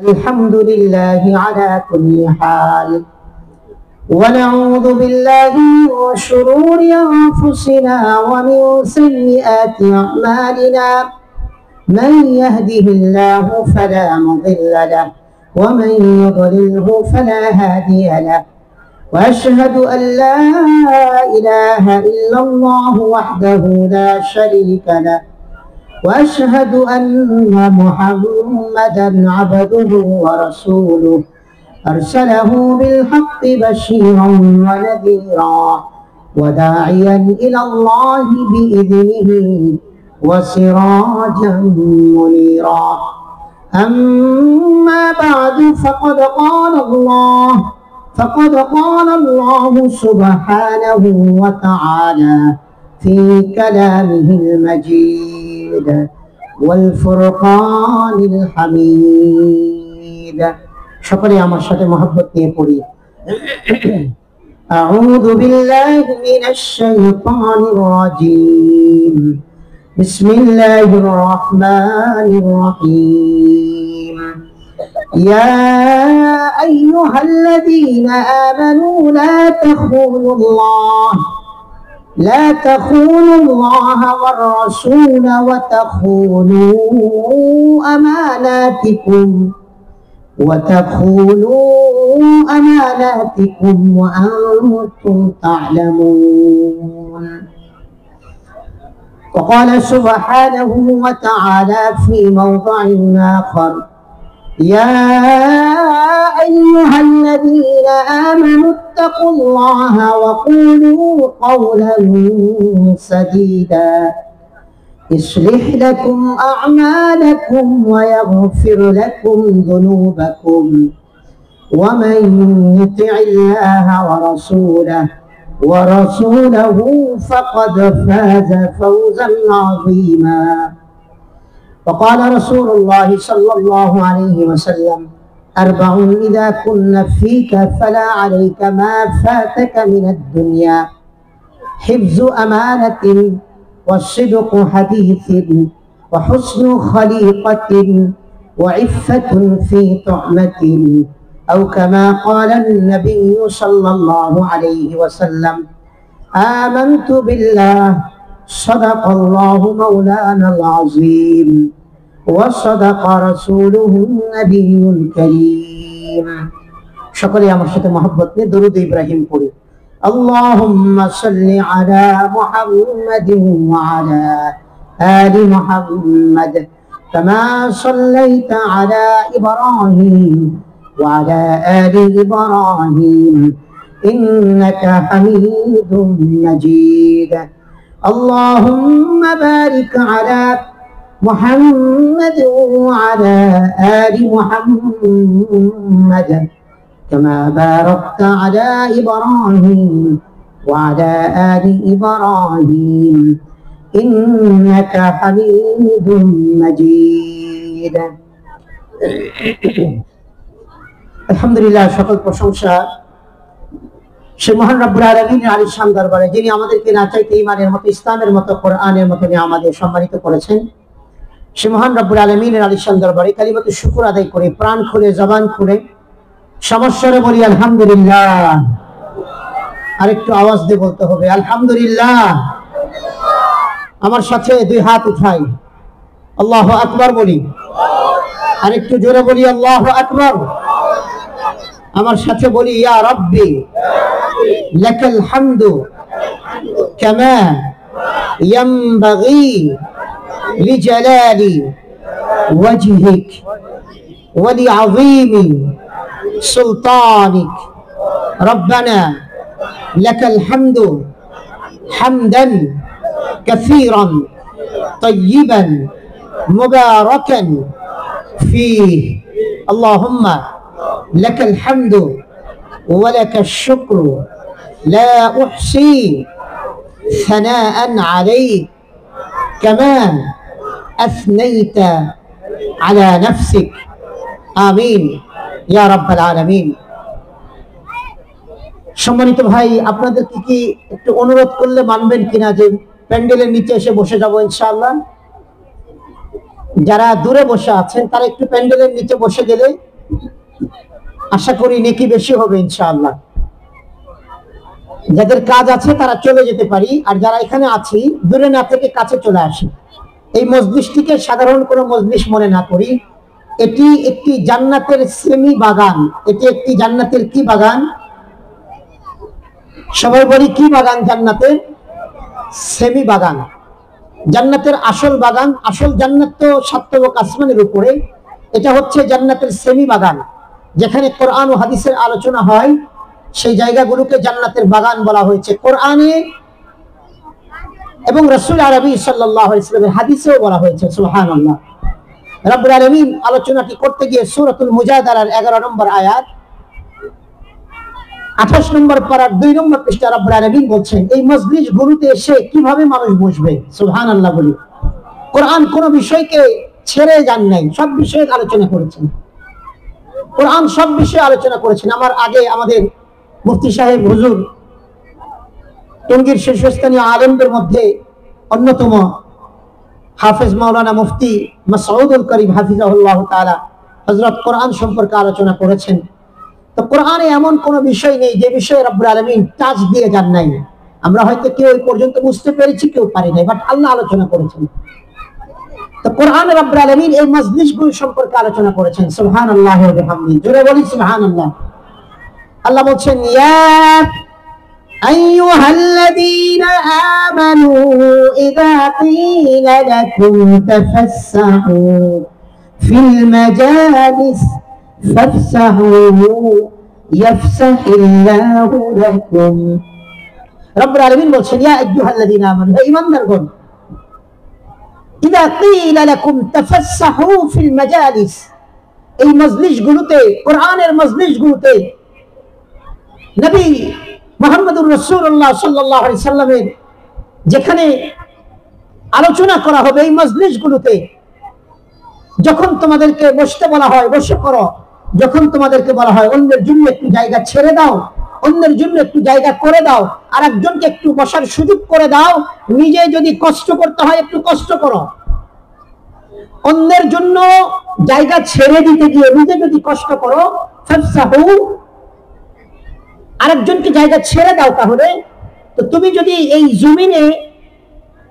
الحمد لله على كل حال، ونعوذ بالله من شرور أنفسنا ومن سيئات أعمالنا. من يهده الله فلا مضل له، ومن يضلله فلا هادي له. وأشهد أن لا إله إلا الله وحده لا شريك له، وأشهد أن محمدا عبده ورسوله أرسله بالحق بشيرا ونذيرا وداعيا إلى الله بإذنه وسراجا منيرا. أما بعد فقد قال الله سبحانه وتعالى في كلامه المجيد والفرقان الحميد. সকলে আমার সাথে মহব্বত নিয়ে পড়ি। أعوذ بالله من الشيطان الرجيم. بسم الله الرحمن الرحيم. يا أيها الذين آمنوا لا تخونوا الله والرسول وتخونوا أماناتكم وأنتم تعلمون. وقال سبحانه وتعالى في موضع آخر: يا أيها الذين آمنوا اتقوا الله وقولوا قولا سديدا يصلح لكم أعمالكم ويغفر لكم ذنوبكم، ومن يطع الله ورسوله فقد فاز فوزا عظيما. وقال رسول الله صلى الله عليه وسلم: أربع إذا كن فيك فلا عليك ما فاتك من الدنيا: حفظ أمانة، والصدق حديث، وحسن خليقة، وعفة في طعمة، أو كما قال النبي صلى الله عليه وسلم: آمنت بالله، صدق الله مولانا العظيم، وصدق رسوله النبي الكريم. সকলে আমার সাথে মহব্বত নিয়ে দরুদ ইব্রাহিম পড়ি। اللهم صل على محمد وعلى آل محمد كما صليت على إبراهيم وعلى آل إبراهيم إنك حميد مجيد. اللهم بارك على محمد وعلى آل محمد كما باركت على إبراهيم وعلى آل إبراهيم إنك حميد مجيد. আলহামদুলিল্লাহ, সকল প্রশংসা সে মহান রব্বুল আলামিনের আলিশান দরবারে, যিনি আমাদেরকে না চাইতে ঈমানের মতো, ইসলামের মতো, কোরআনের মতো নিয়ে আমাদের সম্মানিত করেছেন। সে মহান রব্বুল আলামিনের আলিশান দরবারে কালিমাতে শুকর আদায় করে প্রাণ খুলে জবান খুলে সমস্যারে বলি আলহামদুলিল্লাহ। আরেকটু আওয়াজ দিয়ে বলতে হবে আলহামদুলিল্লাহ। আমার সাথে দুই হাত উঠাই, আল্লাহু আকবার বলি। আরেকটু জোরে বলি আল্লাহু আকবার। আমার সাথে বলি ইয়া রাব্বি লাকাল হামদু কামা ইয়ানবাগি লিজালালি ওয়াজহিক ওয়া লিআযীমি سلطانك. ربنا لك الحمد حمدا كثيرا طيبا مباركا فيه. اللهم لك الحمد ولك الشكر لا أحصي ثناء عليك كما أثنيت على نفسك. آمين ইয়া রাব্বাল আলামিন। সম্মানিত ভাই, আপনাদের কি একটু অনুরোধ করলে মানবেন কিনা যে প্যান্ডেলের নিচে এসে বসে যাবো ইনশাআল্লাহ? যারা দূরে বসে আছেন তারা একটু প্যান্ডেলের নিচে বসে গেলে আশা করি নেকি বেশি হবে ইনশাআল্লাহ। যাদের কাজ আছে তারা চলে যেতে পারি, আর যারা এখানে আছি দূরে না থেকে কাছে চলে আসি। এই মজলিসটিকে সাধারণ কোনো মজলিস মনে না করি, এটি একটি জান্নাতের সেমি বাগান। এটি একটি জান্নাতের কি বাগান? সবাই বলি কি বাগান? জান্নাতের সেমি বাগান। জান্নাতের আসল বাগান, আসল জান্নাত তো সাতবক আসমানের উপরে, এটা হচ্ছে জান্নাতের সেমি বাগান। যেখানে কোরআন ও হাদিসের আলোচনা হয় সেই জায়গাগুলোকে জান্নাতের বাগান বলা হয়েছে কোরআনে এবং রাসূল আরবি সাল্লাল্লাহু আলাইহি ওয়াসাল্লামের হাদিসেও বলা হয়েছে। সুবহানাল্লাহ। রব্বুল আলামিন আলোচনাটি করতে গিয়ে সূরাতুল মুজাদালার 11 নম্বর আয়াত 28 নম্বর পারার 2 নম্বর পৃষ্ঠা রব্বুল আলামিন বলছেন এই মজলিস গুলোতে এসে কিভাবে মানুষ বসবে। সুবহানাল্লাহ বলি। কোরআন কোন বিষয়কে ছেড়ে যান নাই, সব বিষয়ে আলোচনা করেছেন। কোরআন সব বিষয়ে আলোচনা করেছেন। আমার আগে আমাদের মুফতি সাহেব হুজুর টঙ্গীর শীর্ষস্থানীয় আলেমদের মধ্যে অন্যতম হাফেজ মাওলানা মুফতি মাসউদুল করিম হাফিজাহুল্লাহ তাআলা হযরত কোরআন সম্পর্কে আলোচনা করেছেন। তো কোরআনে এমন কোন বিষয় নেই যে বিষয়ে রব্বুল আলামিন টাচ দিয়ে যান নাই। আমরা হয়তো কেউ এই পর্যন্ত বুঝতে পেরেছি, কেউ পারি নাই, বাট আল্লাহ আলোচনা করেছেন। তো কোরআনে রব্বুল আলামিন এই মজলিসগুলো সম্পর্কে আলোচনা করেছেন। সুবহানাল্লাহি ওয়া বিহামদিহি। জোরে বলি সুবহানাল্লাহ। আল্লাহ বলছেন ইয়া আইয়ুহাল্লাযীনা আমানু ইযা ক্বিলা লাকুম তাফাসসাহু ফিল মাজালিস ফাফসাহু ইয়াফসাহিল্লাহু লাকুম। রব্বুল আলামিন বলছেন ইয়া আইয়ুহাল্লাযীনা আমানু, হে ঈমানদারগণ, ইযা ক্বিলা লাকুম তাফাসসাহু ফিল মাজালিস, এই মজলিসগুলোতে, কোরআনের মজলিসগুলোতে নবী মুহাম্মদুর রাসূলুল্লাহ সাল্লাল্লাহু আলাইহি সাল্লামের যেখানে আলোচনা করা হবে এই মজলিসগুলোতে যখন তোমাদেরকে বসতে বলা হয় বসে পড়ো, যখন তোমাদেরকে বলা হয় অন্যের জন্য একটু জায়গা ছেড়ে দাও, অন্যের জন্য একটু জায়গা করে দাও, আর একজনকে একটু বসার সুযোগ করে দাও, নিজে যদি কষ্ট করতে হয় একটু কষ্ট করো। অন্যের জন্য জায়গা ছেড়ে দিতে গিয়ে নিজে যদি কষ্ট করো, ফাফসাহু, আরেকজনকে জায়গা ছেড়ে দাও, তাহলে তো তুমি যদি এই জমিনে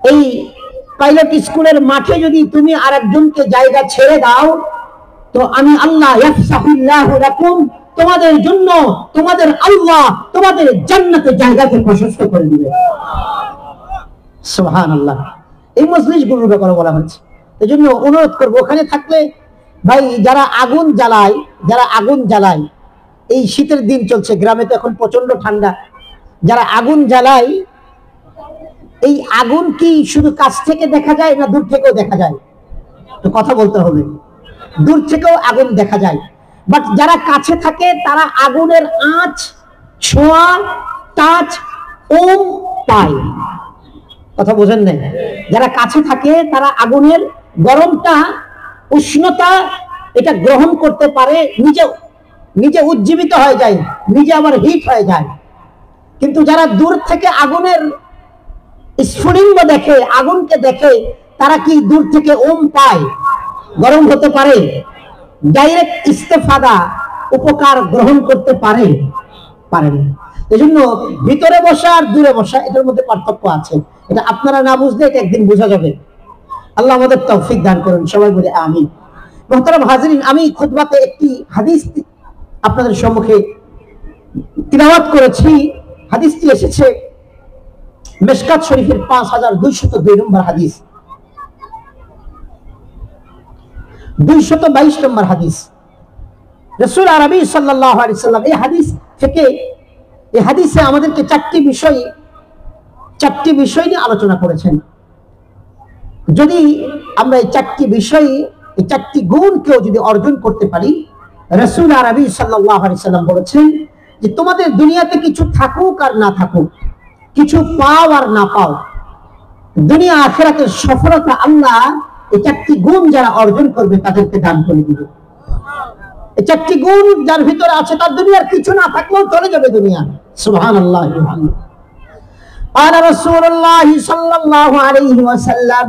এই পাইলট স্কুলের মাঠে যদি তুমি আরেকজনকে জায়গা ছেড়ে দাও, তো আমি আল্লাহ ইয়াফসাহুল্লাহু লাকুম, তোমাদের জন্য তোমাদের আল্লাহ তোমাদের জান্নাতে জায়গাকে প্রশস্ত করে দিবে। সুবহানাল্লাহ। এই মজলিসগুলোর ব্যাপারে বলা হচ্ছে। এজন্য অনুরোধ করবো ওখানে থাকলে ভাই যারা আগুন জ্বালায়, এই শীতের দিন চলছে, গ্রামে তো এখন প্রচন্ড ঠান্ডা, যারা আগুন জ্বালায় এই আগুন কি শুধু কাছ থেকে দেখা যায় না দূর থেকেও দেখা যায়? তো কথা বলতে হবে। দূর থেকেও আগুন দেখা যায়, বাট যারা কাছে থাকে তারা আগুনের আঁচ, ছোঁয়া, টাচ, ওম পায়। কথা বোঝেন নাই? যারা কাছে থাকে তারা আগুনের গরমটা, উষ্ণতা এটা গ্রহণ করতে পারে, নিজে উজ্জীবিত হয়ে যায়, নিজে আবার হিট হয়ে যায়। কিন্তু যারা দূর থেকে আগুনের স্ফুলিঙ্গ দেখে, আগুনকে দেখে, তারা কি দূর থেকে ওম পায়, গরম হতে পারে, ডাইরেক্ট ইস্তেফাদা, উপকার গ্রহণ করতে পারে না। এজন্য ভিতরে বসা আর দূরে বসা এটার মধ্যে পার্থক্য আছে। এটা আপনারা না বুঝলে এটা একদিন বোঝা যাবে। আল্লাহ আমাদের তৌফিক দান করুন, সবাই বলে আমিন। মুহতারাম হাজিরিন, আমি খুতবাতে একটি হাদিস আপনাদের সম্মুখে তিলাওয়াত করেছি। হাদিসটি এসেছে মিশকাত শরীফের 5202 নম্বর হাদিস, 222 নম্বর হাদিস। রাসূল আরবি সাল্লাল্লাহু আলাইহি সাল্লাম এই হাদিস থেকে, এই হাদিসে আমাদেরকে চারটি বিষয় নিয়ে আলোচনা করেছেন। যদি আমরা এই চারটি বিষয়, এই চারটি গুণ কেউ যদি অর্জন করতে পারি, রাসূল আরবি সাল্লাল্লাহু আলাইহি সাল্লাম বলেছেন যে তোমাদের দুনিয়াতে কিছু থাকুক আর না থাকুক, কিছু পাও আর না পাও, দুনিয়া আখিরাতের সফলতা আল্লাহ এই চারটি গুণ যারা অর্জন করবে তাদেরকে দান করে দিবে। এই চারটি গুণ যার ভিতরে আছে তার দুনিয়ার কিছু না থাকলেও চলে যাবে দুনিয়া। সুবহানাল্লাহ। قال رسول الله صلى الله عليه وسلم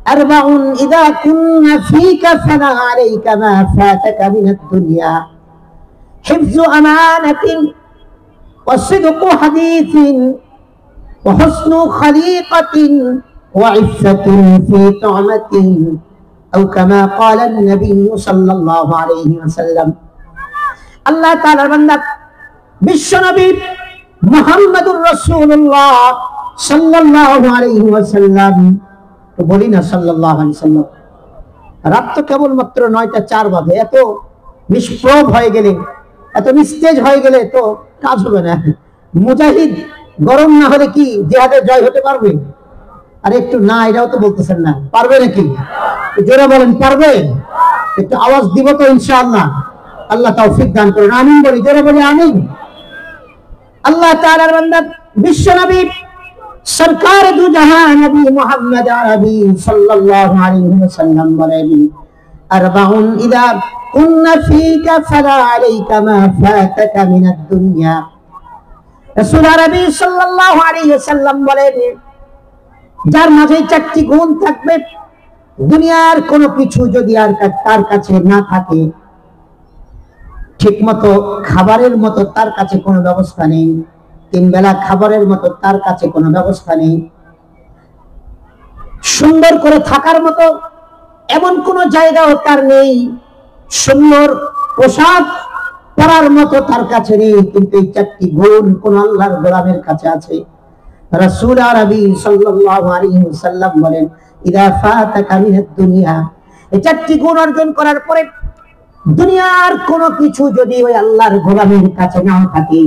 أربع إذا كن فيك فلا عليك ما فاتك من الدنيا حفظ أمانة وصدق حديث وحسن خليقة وعفة في طعمة أو كما قال النبي صلى الله عليه وسلم الله تعالى بندق বিশ্বনবী মুহাম্মদুর রাসূলুল্লাহ সাল্লাল্লাহু আলাইহি ওয়াসাল্লাম তো বলি না সাল্লাল্লাহু আলাইহি ওয়াসাল্লাম রাত তো কেবল মাত্র 9টা 4 বাজে এত নিষ্প্রভ হয়ে গেলে এত নিস্তেজ হয়ে গেলে তো কাজ হবে না মুজাহিদ গরম না হলে কি জিহাদে জয় হতে পারবে আর একটু না এটাও তো বলতেছেন না পারবে নাকি জোরে বলেন পারবে একটু আওয়াজ দিব তো ইনশাআল্লাহ আল্লাহ তৌফিক দান করুন আমিন বলি জোরে বলি আমিন अल्लाह ताआलार बंदा विश्व नबी सरकार दो जहां नबी मुहम्मद अरबी सल्लल्लाहु अलैहि वसल्लम बोलेन अरबाउन इदा कुन्ना फीका फला अलैका मा फाताका मिन ad-दुनिया রাসূল আরবি সাল্লাল্লাহু আলাইহি ওয়াসাল্লাম বলেন যার মাঝে চারটি গুণ থাকবে দুনিয়ার কোনো কিছু যদি আর তার কাছে না থাকে ঠিকমতো খাবারের মতো তার কাছে কোনো ব্যবস্থা নেই তিন বেলা খাবারের মতো তার কাছে কোনো ব্যবস্থা নেই সুন্দর করে থাকার মতো এমন কোনো জায়গাও তার নেই সুন্দর পোশাক পরার মতো তার কাছে নেই কিন্তু এই চারটি গুণ কোন আল্লাহর গোলামের কাছে আছে রাসূল আরবি সাল্লাল্লাহু আলাইহি ওয়াসাল্লাম বলেন ইদা ফাতাকা মিনাদ দুনিয়া এই চারটি গুণ অর্জন করার পরে দুনিয়ার কোনো কিছু যদি ওই আল্লাহর গোলামের কাছে না থাকে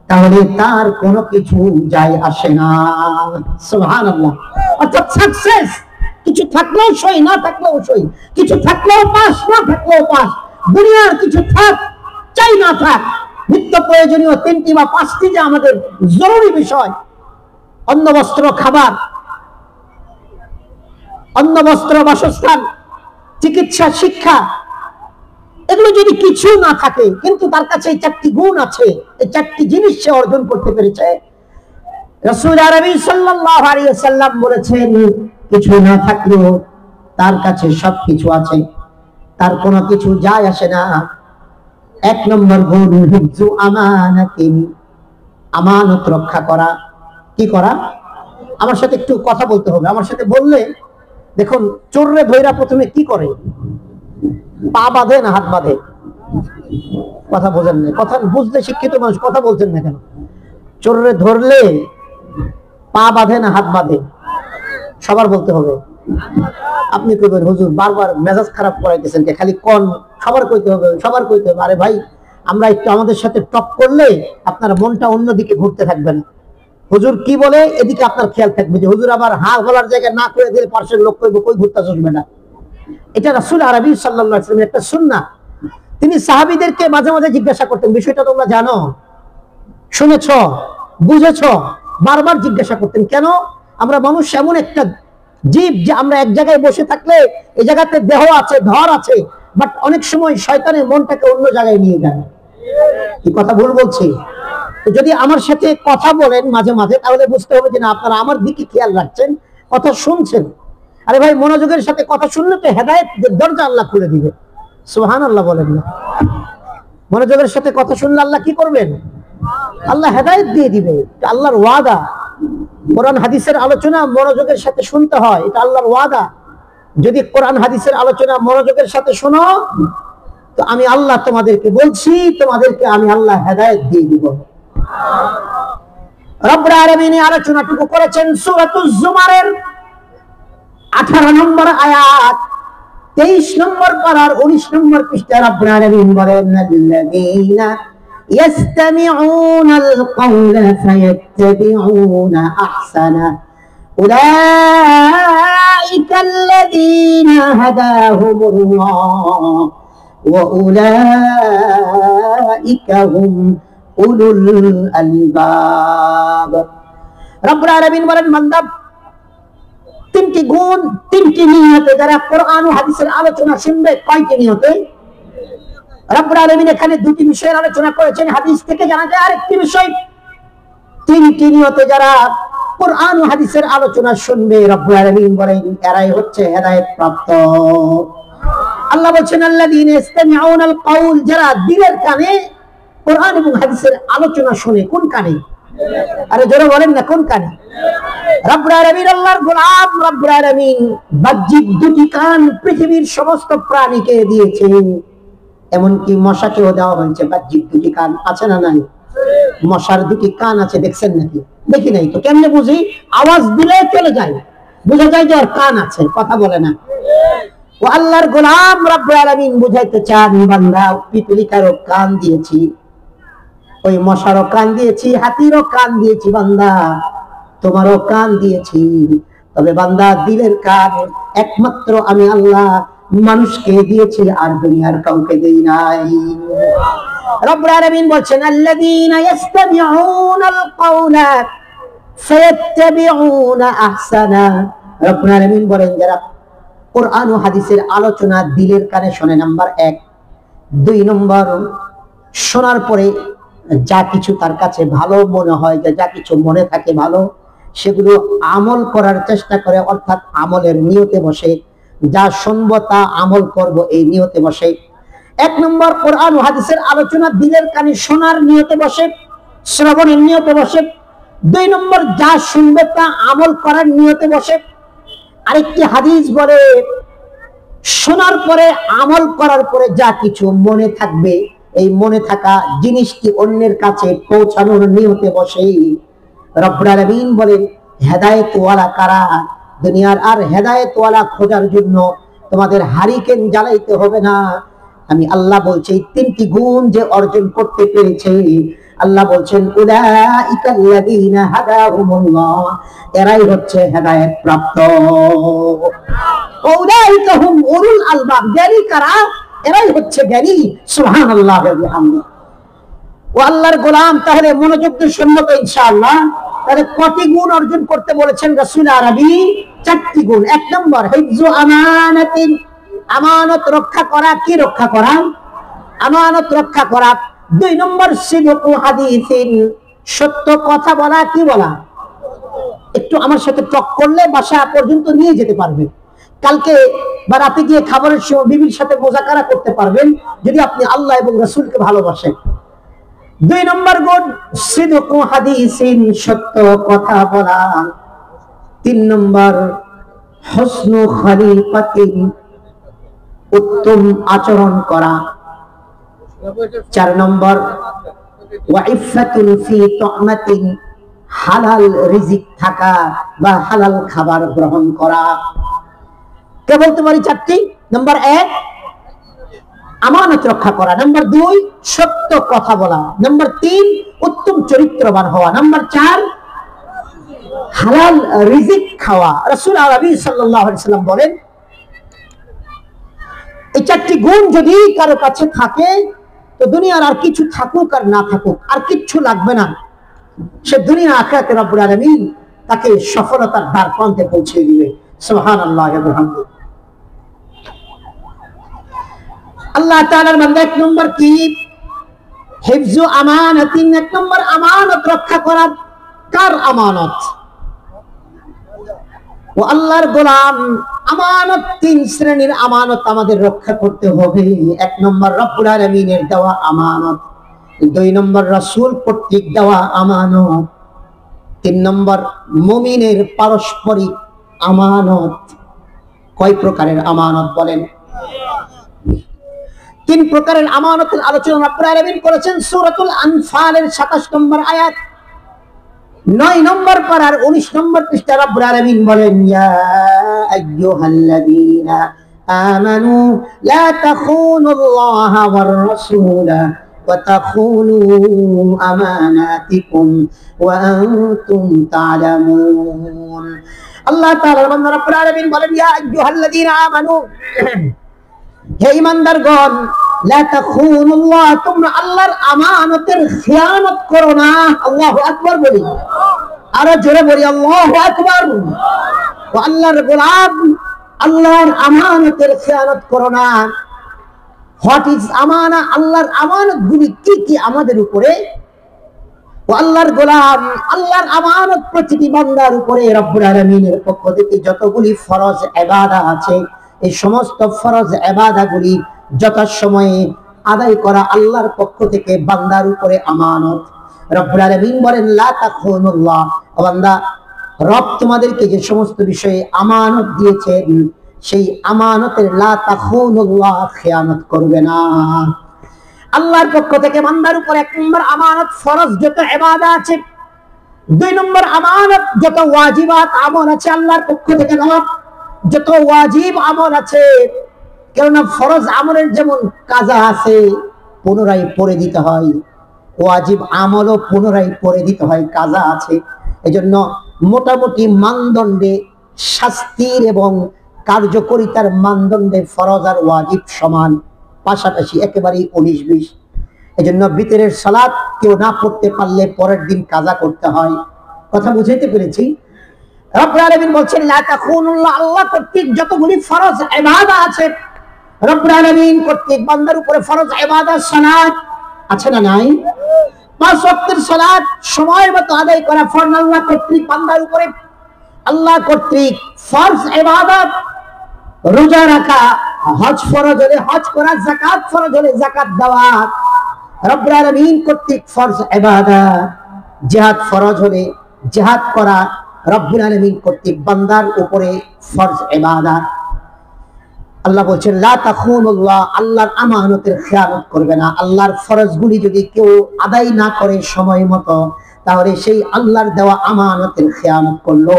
তাহলে তার কোনো কিছু যায় আসে না সুবহানাল্লাহ অর্থাৎ সাকসেস কিছু থাকলেও সই না থাকলেও সই কিছু থাকলেও পাস না থাকলেও পাস দুনিয়ার কিছু থাক চাই না থাক নিত্য প্রয়োজনীয় 3টি বা 5টি যে আমাদের জরুরি বিষয় অন্ন বস্ত্র খাবার অন্ন বস্ত্র বাসস্থান চিকিৎসা শিক্ষা এগুলো যদি কিছু না থাকে কিন্তু তার কাছে এই চারটি গুণ আছে এই চারটি জিনিস সে অর্জন করতে পেরেছে রাসূল আরবি সাল্লাল্লাহু আলাইহি ওয়াসাল্লাম বলেছেন কিছু না থাকলেও তার কাছে সবকিছু আছে তার কোনো কিছু যায় আসে না এক নম্বর গুণ হিফজু আমানাতিন আমানত রক্ষা করা কি করা আমার সাথে একটু কথা বলতে হবে আমার সাথে বললে দেখুন চোররে ধইরা প্রথমে কি করে পা বাঁধে না হাত বাঁধে কথা বোঝেন না কথা বুঝতে শিক্ষিত মানুষ কথা বলছেন না কেন চোররে ধরলে পা বাঁধে না হাত বাঁধে সবার বলতে হবে আপনি কইবেন হুজুর বারবার মেজাজ খারাপ করাইতেছেন যে খালি কোন সবার কইতে হবে আরে ভাই আমরা একটু আমাদের সাথে টপ করলে আপনার মনটা অন্যদিকে ঘুরতে থাকবে না হুজুর কি বলে এদিকে আপনার খেয়াল থাকবে যে হুজুর আবার হা বলার জায়গায় না করে দিলে পাশের লোক কইবে কই ঘুরতে আসবে না এটা রাসূল আরবি সাল্লাল্লাহু আলাইহি ওয়াসাল্লামের একটা সুন্নাহ তিনি সাহাবীদেরকে মাঝে মাঝে জিজ্ঞাসা করতেন বিষয়টা তোমরা জানো শুনেছো বুঝেছো বারবার জিজ্ঞাসা করতেন কেন আমরা মানুষ এমন একটা জীব যে আমরা এক জায়গায় বসে থাকলে এই জায়গাতে দেহ আছে ধর আছে বাট অনেক সময় শয়তানের মনটাকে অন্য জায়গায় নিয়ে যায় কি কথা ভুল বলছি তো যদি আমার সাথে কথা বলেন মাঝে মাঝে তাহলে বুঝতে হবে যে না আপনারা আমার দিকে খেয়াল রাখছেন কথা শুনছেন আরে ভাই মনোযোগের সাথে কথা শুনলে তো হেদায়েতের দরজা আল্লাহ খুলে দিবে সুবহানাল্লাহ বলেন না মনোযোগের সাথে কথা শুনলে আল্লাহ কি করবেন আল্লাহ হেদায়েত দিয়ে দিবে এটা আল্লাহর ওয়াদা কোরআন হাদিসের আলোচনা মনোযোগের সাথে শুনতে হয় এটা আল্লাহর ওয়াদা যদি কোরআন হাদিসের আলোচনা মনোযোগের সাথে শোনো তো আমি আল্লাহ তোমাদেরকে বলছি তোমাদেরকে আমি আল্লাহ হেদায়েত দিয়ে দিব রব্বুল আলামিন আলোচনাটুকু করেছেন সূরাতুজ জুমারের 18 নম্বর আয়াত 23 নম্বর পারার 19 নম্বর পৃষ্ঠায় রব্বুল আলামিন বলেন আল্লাযীনা ইয়াসতামিউনাল কাওলা ফায়াত্তাবিউনা আহসানা উলাইকাল্লাযীনা হাদাহুমুল্লাহ ওয়া উলাইকা হুম উলুল আলবাব রব্বুল আলামিন বলেন বান্দা তিনটি গুণ তিনটি নিয়তে যারা কোরআন ও হাদিসের আলোচনা শুনবে কয়টি নিয়তে রব্বুল আলামিন এখানে দুটি বিষয়ের আলোচনা করেছেন হাদিস থেকে জানা যায় আরেকটি বিষয় তিনটি নিয়তে যারা কোরআন ও হাদিসের আলোচনা শুনবে, রব্বুল আলামিন বলেন এরাই হচ্ছে হেদায়েত প্রাপ্ত। আল্লাহ বলছেন আল্লাযীনা ইসতামিউনাল কাউল, যারা দিলের কানে কোরআন এবং হাদিসের আলোচনা শুনে। কোন কানে? আরে জোরে বলেন না, কোন কানে? রব্বুল আলামিন আল্লাহর গোলাম রব্বুল আলামিন বাহ্যিক দুটি কান পৃথিবীর সমস্ত প্রাণীকে দিয়েছেন, এমনকি মশাকেও দেওয়া হয়েছে বাহ্যিক দুটি কান। আছে না নাই? মশার দুটি কান আছে, দেখছেন নাকি? দেখি নাই তো। কেমনে বুঝি? আওয়াজ দিলে চলে যায়, বোঝা যায় যে ওর কান আছে, কথা বলে না। ও আল্লাহর গোলাম রব্বুল আলামিন বুঝাইতে চান, বান্দা পিপলিকারও কান দিয়েছি, ওই মশারও কান দিয়েছি, হাতিরও কান দিয়েছি, বান্দা তোমারও কান দিয়েছি। তবে বান্দা দিলের কান একমাত্র আমি আল্লাহ মানুষকে দিয়েছি, আর দুনিয়ার কাউকে দেই নাই। রব্বুল আলামিন বলছেন আল্লাযীনা ইসতামিউনাল কাওলা ফায়াত্তাবিউনা আহসানা। রব্বুল আলামিন বলেন যারা কোরআন ও হাদিসের আলোচনা দিলের কানে শোনে, নাম্বার 1। 2 নম্বর, শোনার পরে যা কিছু তার কাছে ভালো মনে হয়, যা কিছু মনে থাকে ভালো, সেগুলো আমল করার চেষ্টা করে, অর্থাৎ আমলের নিয়তে বসে। যা শুনবো তা আমল করব, এই নিয়তে বসে। 1 নম্বর, কোরআন ও হাদিসের আলোচনা দিলের কানে শোনার নিয়তে বসে, শ্রবণের নিয়তে বসে। 2 নম্বর, যা শুনবে তা আমল করার নিয়তে বসে। আরেকটি হাদিস বলে শোনার পরে আমল করার পরে যা কিছু মনে থাকবে, এই মনে থাকা জিনিসটি অন্যের কাছে পৌঁছানোর নিয়তে বসে। রব্বুল আলামিন বলেন হেদায়েতওয়ালা কারা? দুনিয়ার আর হেদায়েতওয়ালা খোঁজার জন্য তোমাদের হারিকেন জ্বালাইতে হবে না। আমি আল্লাহ বলছি 3টি গুণ যে অর্জন করতে পেরেছে, আল্লাহ বলছেন উলাইকাল্লাযীনা হাদাহুমুল্লাহ, এরাই হচ্ছে হেদায়েত প্রাপ্ত। উলাইকা হুম উলুল আলবাব, জ্ঞানী কারা? এরাই হচ্ছে জ্ঞানী। সুবহানাল্লাহ ওয়া বিহামদিহি। ও আল্লাহর গোলাম, তাহলে মনোযোগ দিয়ে শুনবো তো ইনশাআল্লাহ। তাহলে কটি গুণ অর্জন করতে বলেছেন রাসূল আরবি? 4টি গুণ। 1 নম্বর হিফজু আমানাতিন, আমানত রক্ষা করা। কি রক্ষা করা? আমানত রক্ষা করা। 2 নম্বর সিদকু হাদিসিন, সত্য কথা বলা। কি বলা? একটু আমার সাথে টক করলে বাসা পর্যন্ত নিয়ে যেতে পারবে। কালকে বা রাতে গিয়ে খাবারের সময় বিবির সাথে মুযাকারা করতে পারবেন, যদি আপনি আল্লাহ এবং রাসূলকে ভালোবাসেন। 2 নম্বর গুণ সিদকু হাদিসিন, সত্য কথা বলা। 3 নম্বর হুসনু খলিকাতিন, উত্তম আচরণ করা। 4 নম্বর ওয়াইফাতুন ফি তুমাতিন, হালাল রিজিক থাকা বা হালাল খাবার গ্রহণ করা। কে বলতে পারি 4টি? নাম্বার 1 আমানত রক্ষা করা, নাম্বার 2 সত্য কথা বলা, নাম্বার 3 উত্তম চরিত্রবান হওয়া, নাম্বার 4 হালাল রিজিক খাওয়া। রাসূল আরবি সাল্লাল্লাহু আলাইহি সাল্লাম বলেন এই 4টি গুণ যদি কারো কাছে থাকে, তো দুনিয়ার আর কিছু থাকুক আর না থাকুক, আর কিচ্ছু লাগবে না। সে দুনিয়া আখিরাতে রব্বুল আলামিন তাকে সফলতার দ্বার প্রান্তে পৌঁছে দিবে। সুবহানাল্লাহ ওয়া বিহামদিহি। আল্লাহ তাআলার বান্দা 1 নম্বর কি? হিফজু আমানাতিন, 1 নম্বর আমানত রক্ষা করা। কার আমানত? ও আল্লাহর গোলাম, আমানত 3 শ্রেণীর আমানত আমাদের রক্ষা করতে হবে। 1 নম্বর রব্বুল আলামিনের দেওয়া আমানত, 2 নম্বর রাসূল কর্তৃক দেওয়া আমানত, 3 নম্বর মুমিনের পারস্পরিক আমানত। কয় প্রকারের আমানত বলেন? 3 প্রকারের আমানতের আলোচনা রব্বুল আলামিন করেছেন সূরাতুল আনফালের 27 নম্বর আয়াত। 9 নম্বর পারার 19 নম্বর পৃষ্ঠা রব্বুল আলামিন বলেন ইয়া আইয়ুহাল্লাযীনা আমানু লা তাখুনুল্লাহা ওয়ার রাসূলা ওয়া তাখুনু আমানাতিকুম ওয়া আনতুম তা'লামুন। আল্লাহ তাআলার বান্দা রব্বুল আলামিন বলেন ইয়া আইয়ুহাল্লাযীনা আমানু, হে ঈমানদারগণ, লা তাখুনুল্লাহ, তোমরা আল্লাহর আমানতের খিয়ানত করো না। আল্লাহু আকবার বলি, আরো জোরে বলি আল্লাহু আকবার। ও আল্লাহর গোলাম, আল্লাহর আমানতের খিয়ানত করো না। হোয়াট ইজ আমানা? আল্লাহর আমানতগুলি কি কি আমাদের উপরে? ও আল্লাহর গোলাম, আল্লাহর আমানত প্রতিটি বান্দার উপরে রব্বুল আলামিনের পক্ষ থেকে যতগুলি ফরজ ইবাদত আছে, এই সমস্ত ফরজ ইবাদতগুলি যথাসময়ে আদায় করা আল্লাহর পক্ষ থেকে বান্দার উপরে আমানত। রব্বুল আলামিন বলেন লা তাখুনুল্লাহ, ও বান্দা, রব তোমাদেরকে যে সমস্ত বিষয়ে আমানত দিয়েছেন সেই আমানতের লা তাখুনুল্লাহ, খেয়ানত করবে না। আল্লাহর পক্ষ থেকে বান্দার উপর এক নম্বর আমানত ফরজ যত ইবাদত আছে, দুই নম্বর আমানত যত ওয়াজিবাত আমল আছে আল্লাহর পক্ষ থেকে নেওয়া, যত ওয়াজিব আমল আছে। কেননা ফরজ আমলের যেমন কাজা আছে পুনরায় পড়ে দিতে হয়, ওয়াজিব আমলও পুনরায় পড়ে দিতে হয়, কাজা আছে। এজন্য মোটামুটি মানদণ্ডে, শাস্তির এবং কার্যকরিতার মানদণ্ডে ফরজ আর ওয়াজিব সমান, পাশাপাশি একেবারেই 19-20। এজন্য বিতরের সালাত কেউ না পড়তে পারলে পরের দিন কাজা করতে হয়। কথা বুঝাইতে পেরেছি? রব্বুল আলামিন বলছেন লা তাখুনুল্লাহ, আল্লাহ কর্তৃক যতগুলি ফরজ ইবাদত আছে, রব্বুল আলামিন কর্তৃক বান্দার উপরে ফরজ ইবাদত সালাত আছে না নাই? 5 ওয়াক্তের সালাত সময় মতো আদায় করা ফরজ আল্লাহ কর্তৃক বান্দার উপরে। আল্লাহ কর্তৃক ফরজ ইবাদত রোজা রাখা, হজ ফরজ হলে হজ করা, যাকাত ফরজ হলে যাকাত দেওয়া, রব্বুল আলামিন কর্তৃক ফরজ ইবাদত। জিহাদ ফরজ হলে জিহাদ করা, রব্বুল আলামিন কর্তৃক বান্দার উপরে ফরজ ইবাদত। আল্লাহ বলছেন লা তাখুনুল্লাহ, আল্লাহর আমানতের খেয়ানত করবে না। আল্লাহর ফরজগুলি যদি কেউ আদায় না করে সময় মতো, তাহলে সেই আল্লাহর দেওয়া আমানতের খেয়ানত করলো,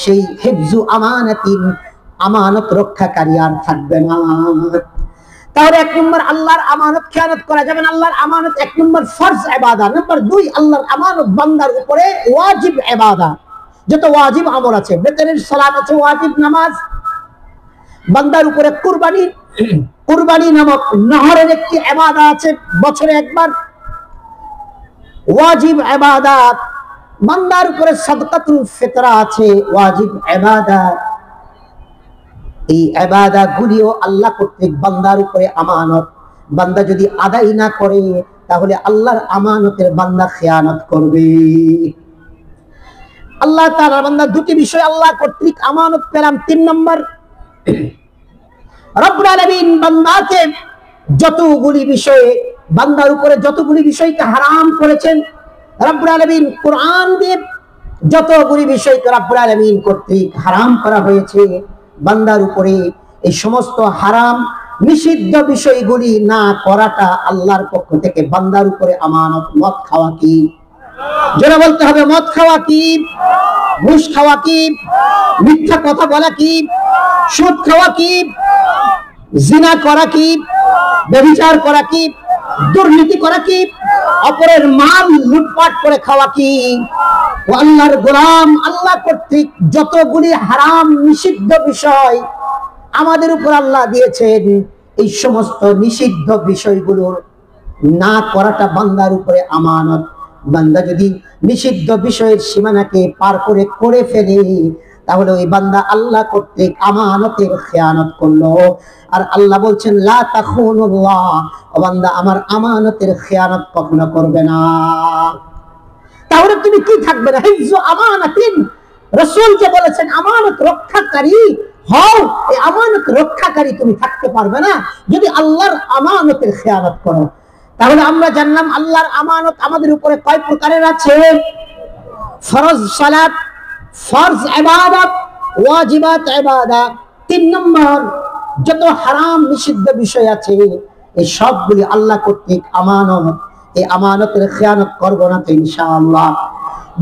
সেই হিফজু আমানাতিন, আমানত রক্ষাকারী আর থাকবে না। তাহলে এক নম্বর আল্লাহর আমানত খেয়ানত করা যাবে না। আল্লাহর আমানত এক নম্বর ফরজ ইবাদত। নম্বর 2 আল্লাহর আমানত বান্দার উপরে ওয়াজিব ইবাদত, যত ওয়াজিব আমল আছে। বেতনের সালাত আছে, ওয়াজিব নামাজ। বান্দার উপরে কুরবানি, কুরবানি নামক নহরের একটি ইবাদত আছে, বছরে একবার, ওয়াজিব ইবাদত। বান্দার উপরে সাদকাতুল ফিতরা আছে, ওয়াজিব ইবাদত। এই ইবাদত গুলিও আল্লাহ কর্তৃক বান্দার উপরে আমানত। বান্দা যদি আদায় না করে তাহলে আল্লাহর আমানতের বান্দা খেয়ানত করবে। আল্লাহ তাআলার বান্দা দুটি বিষয় আল্লাহ কর্তৃক আমানত পেলাম। 3 নম্বর, রব্বুল আলামিন বান্দাকে যতগুলি বিষয়ে, বান্দার উপরে যতগুলি বিষয়কে হারাম করেছেন, রব্বুল আলামিন কোরআন দিয়ে যতগুলি বিষয়কে রব্বুল আলামিন কর্তৃক হারাম করা হয়েছে বান্দার উপরে, এই সমস্ত হারাম নিষিদ্ধ বিষয়গুলি না করাটা আল্লাহর পক্ষ থেকে বান্দার উপরে আমানত। মদ খাওয়া কি? যারা বলতে হবে মদ খাওয়া কি? ঘুষ খাওয়া কি? মিথ্যা কথা বলা কি? সুদ খাওয়া কি? জিনা করা কি? ব্যভিচার করা কি? দুর্নীতি করা কি? অপরের মাল লুটপাট করে খাওয়া কি? ও আল্লাহর গোলাম, আল্লাহ কর্তৃক যতগুলি হারাম নিষিদ্ধ বিষয় আমাদের উপর আল্লাহ দিয়েছেন, এই সমস্ত নিষিদ্ধ বিষয়গুলোর না করাটা বান্দার উপরে আমানত। বান্দা যদি নিষিদ্ধ বিষয়ের সীমানাকে পার করে ফেলে, তাহলে ওই বান্দা আল্লাহ কর্তৃক আমানতের খেয়ানত করলো। আর আল্লাহ বলছেন লা তাখুনুল্লাহ, ও বান্দা আমার আমানতের খেয়ানত কখনো করবে না। তাহলে তুমি কি থাকবে না? হিফজু আমানাতিন, রাসূল যে বলেছেন আমানত রক্ষাকারী হও, এই আমানত রক্ষাকারী তুমি থাকতে পারবে না যদি আল্লাহর আমানতের খেয়ানত করো। তাহলে আমরা জানলাম আল্লাহর আমানত আমাদের উপরে কয় প্রকারের আছে? ফরজ সালাত, ফরজ ইবাদত, ওয়াজিবাত ইবাদত। 3 নম্বর, যত হারাম নিষিদ্ধ বিষয় আছে এই সবগুলি আল্লাহ কর্তৃক আমানত। এই আমানতের খেয়ানত করব না তো ইনশাআল্লাহ।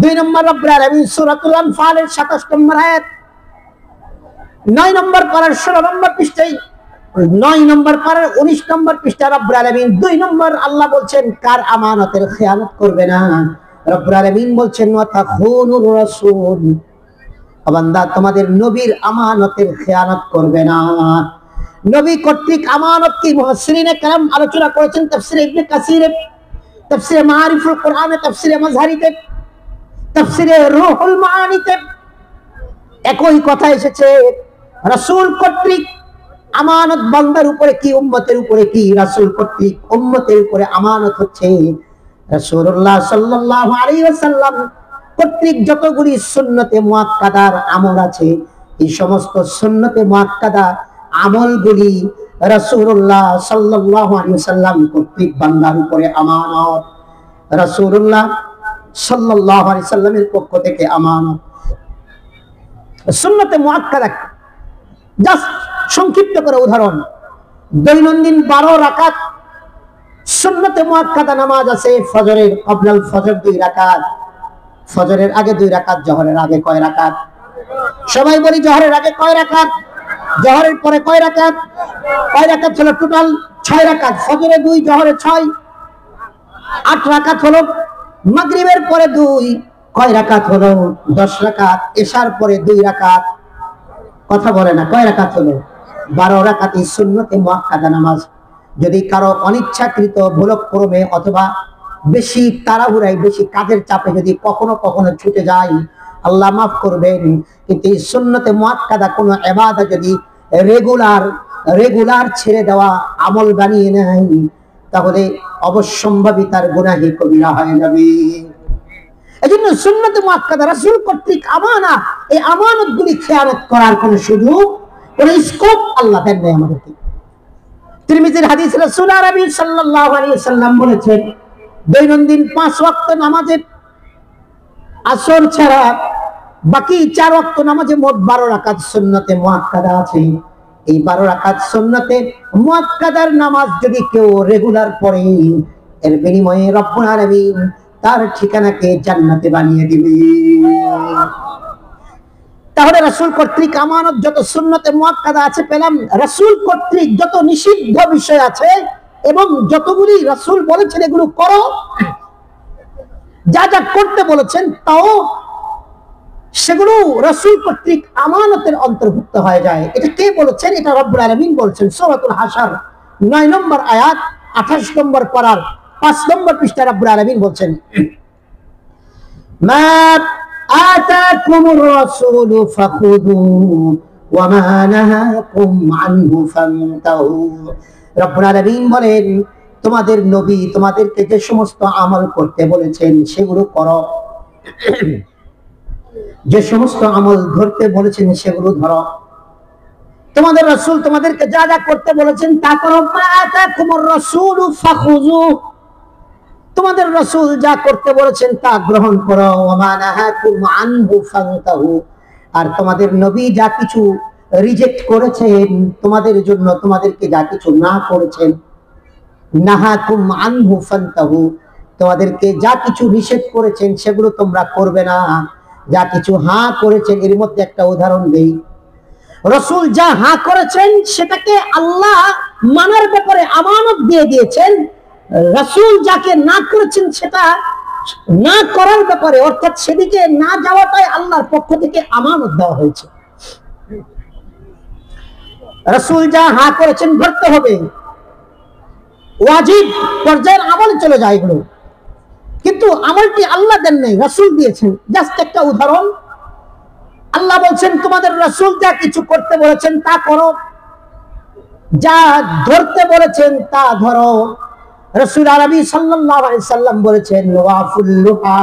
2 নম্বর, রব্বুল আলামিন সূরাতুল আনফালের 27 নম্বর আয়াত, 9 নম্বর পারার 16 নম্বর পৃষ্ঠায়, 9 নম্বর পারার 19 নম্বর পৃষ্ঠা রব্বুল আলামিন 2 নম্বর আল্লাহ বলছেন কার আমানতের খেয়ানত করবে না। রব্বুল আলামিন বলছেন ওয়া তাখুনুর রাসূল, বান্দা তোমাদের নবীর আমানতের খেয়ানত করবে না। নবী কর্তৃক আমানত কি মুফাসসিরিনে কেরাম আলোচনা করেছেন। তাফসীর ইবনে কাসিরে, তাফসীরে মারিফুল কোরআনে, তাফসীরে মাজহারিতে, তাফসীরে রুহুল মাআনিতে একই কথা এসেছে। রাসূল কর্তৃক আমানত বান্দার উপরে কি, উম্মতের উপরে কি? রাসূল কর্তৃক উম্মতের উপরে আমানত হচ্ছে রাসূলুল্লাহ সাল্লাল্লাহু আলাইহি ওয়াসাল্লাম কর্তৃক যতগুলি সুন্নতে মুআক্কাদার আমল আছে, এই সমস্ত সুন্নতে মুআক্কাদা আমলগুলি রাসূলুল্লাহ সাল্লাল্লাহু আলাইহি ওয়াসাল্লাম কর্তৃক বান্দার উপরে আমানত। রাসূলুল্লাহ সাল্লাল্লাহু আলাইহি ওয়াসাল্লামের পক্ষ থেকে আমানত। সুন্নতে মুআক্কাদা জাস্ট সংক্ষিপ্ত করে উদাহরণ, দৈনন্দিন 12 রাকাত সুন্নতে মুআক্কাদা নামাজ আছে। ফজরের ক্বাবলাল ফজর 2 রাকাত, ফজরের আগে 2 রাকাত, জোহরের আগে কয় রাকাত? সবাই বলি জোহরের আগে কয় রাকাত, জোহরের পরে কয় রাকাত? কয় রাকাত হলো টোটাল? 6 রাকাত। ফজরে 2, জোহরে 6, 8 রাকাত হলো। মাগরিবের পরে 2, কয় রাকাত হলো? 10 রাকাত। এশার পরে 2 রাকাত, কথা বলে না, কয় রাকাত হলো? 12 রাকাতই সুন্নতে মুআক্কাদা নামাজ। যদি কারো অনিচ্ছাকৃত ভুলক্রমে অথবা বেশি তাড়াহুড়ায়, বেশি কাজের চাপে যদি কখনো কখনো ছুটে যায়, আল্লাহ মাফ করবেন। কিন্তু এই সুন্নতে মুআক্কাদা কোনো ইবাদত যদি রেগুলার ছেড়ে দেওয়া আমল বানিয়ে নেয়, তাহলে অবশ্যম্ভাবী তার গুনাহে কবিরা হয়ে যাবে। এজন্য সুন্নতে মুআক্কাদা রাসূল কর্তৃক আমানত, এই আমানতগুলি খেয়ানত করার কোনো সুযোগ, কোনো স্কোপ আল্লাহ দেন নাই আমাদেরকে। তিরমিজির হাদিস, রাসূল আরবি সাল্লাল্লাহু আলাইহি ওয়াসাল্লাম বলেছেন, দৈনন্দিন 5 ওয়াক্ত নামাজে আসর ছাড়া বাকি 4 ওয়াক্ত নামাজে মোট 12 রাকাত সুন্নতে মুআক্কাদা আছে। এই 12 রাকাত সুন্নতে মুআক্কাদার নামাজ যদি কেউ রেগুলার পড়ে, এর বিনিময়ে রব্বুল আলামিন তার ঠিকানাকে জান্নাতে বানিয়ে দিবে। তাহলে রাসূল কর্তৃক আমানত যত সুন্নতে মুআক্কাদা আছে পেলাম, রাসূল কর্তৃক যত নিষিদ্ধ বিষয় আছে এবং যতগুলি রাসূল বলেছেন এগুলো করো, যা যা করতে বলেছেন তাও সেগুলো রাসূল কর্তৃক আমানতের অন্তর্ভুক্ত হয়ে যায়। এটা কে বলেছেন? এটা রব্বুল আলামিন বলেছেন। সূরাতুল হাশর 9 নম্বর আয়াত 28 নম্বর পারার 5 নম্বর পৃষ্ঠা রব্বুল আলামিন বলছেন, মা আতাকুমুর রাসূলু ফাখুযু ওয়া মা নাহাকুম আনহু ফান্তাহু। রব্বুল আলামিন বলেন, তোমাদের নবী তোমাদেরকে যে সমস্ত আমল করতে বলেছেন সেগুলো করো, যে সমস্ত আমল ধরতে বলেছেন সেগুলো ধরো। তোমাদের রাসূল তোমাদেরকে যা যা করতে বলেছেন তা করো। মা আতাকুমুর রাসূলু ফাখুযু, তোমাদের রাসূল যা করতে বলেছেন তা গ্রহণ করো। ওয়া মা নাহাকুম আনহু ফান্তাহু, আর তোমাদের নবী যা কিছু রিজেক্ট করেছেন তোমাদের জন্য, তোমাদেরকে যা কিছু না করেছেন, নাহাকুম আনহু ফান্তাহু, তোমাদেরকে যা কিছু নিষেধ করেছেন সেগুলো তোমরা করবে না, যা কিছু হ্যাঁ করেছেন। এর মধ্যে একটা উদাহরণ দেই, রাসূল যা হ্যাঁ করেছেন সেটাকে আল্লাহ মানার ব্যাপারে আমানত দিয়ে দিয়েছেন। রাসূল যাকে না করেছেন সেটা না করার ব্যাপারে, অর্থাৎ সেদিকে না যাওয়াটাই আল্লাহর পক্ষ থেকে আমানত দেওয়া হয়েছে। রাসূল যা হ্যাঁ করেছেন ধরতে হবে, ওয়াজিব পর্যায়ের আমলে চলে যায় এগুলো, কিন্তু আমলটি আল্লাহ দেন নাই, রাসূল দিয়েছেন। জাস্ট একটা উদাহরণ, আল্লাহ বলছেন তোমাদের রাসূল যা কিছু করতে বলেছেন তা করো, যা ধরতে বলেছেন তা ধরো। রাসূল আরবি সাল্লাল্লাহু আলাইহি সাল্লাম বলেছেন, ওয়াফুল লুহা,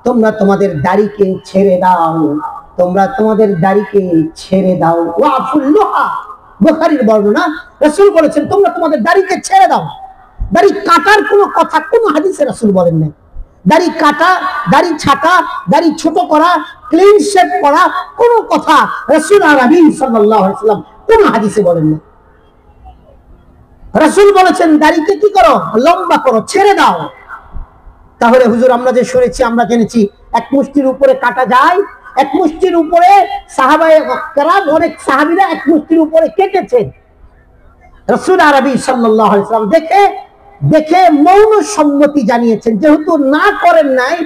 তোমরা তোমাদের দাড়িকে ছেড়ে দাও, তোমরা তোমাদের দাড়িকে ছেড়ে দাও। ওয়াফুল লুহা, বুখারীর বর্ণনা, রাসূল বলেছেন তোমরা তোমাদের দাড়িকে ছেড়ে দাও। দাড়ি কাটার কোনো কথা কোনো হাদিসে রাসূল বলেন নাই। দাড়ি কাটা, দাড়ি ছাটা, দাড়ি ছোট করা, ক্লিন শেভ করা কোনো কথা রাসূল আরবি সাল্লাল্লাহু আলাইহি সাল্লাম কোন হাদিসে বলেন না। রাসূল বলেছেন দাড়িকে কি করো? লম্বা করো, ছেড়ে দাও। তাহলে হুজুর আমরা যে শুনেছি, আমরা জেনেছি এক মুষ্টির উপরে কাটা যায়, এক মুষ্টির উপরে সাহাবায়ে কেরাম, অনেক সাহাবীরা এক মুষ্টির উপরে কেটেছেন। রাসূল আরবি সাল্লাল্লাহু আলাইহি সাল্লাম দেখে মৌন সম্মতি জানিয়েছেন, যেহেতু না করেন নাই,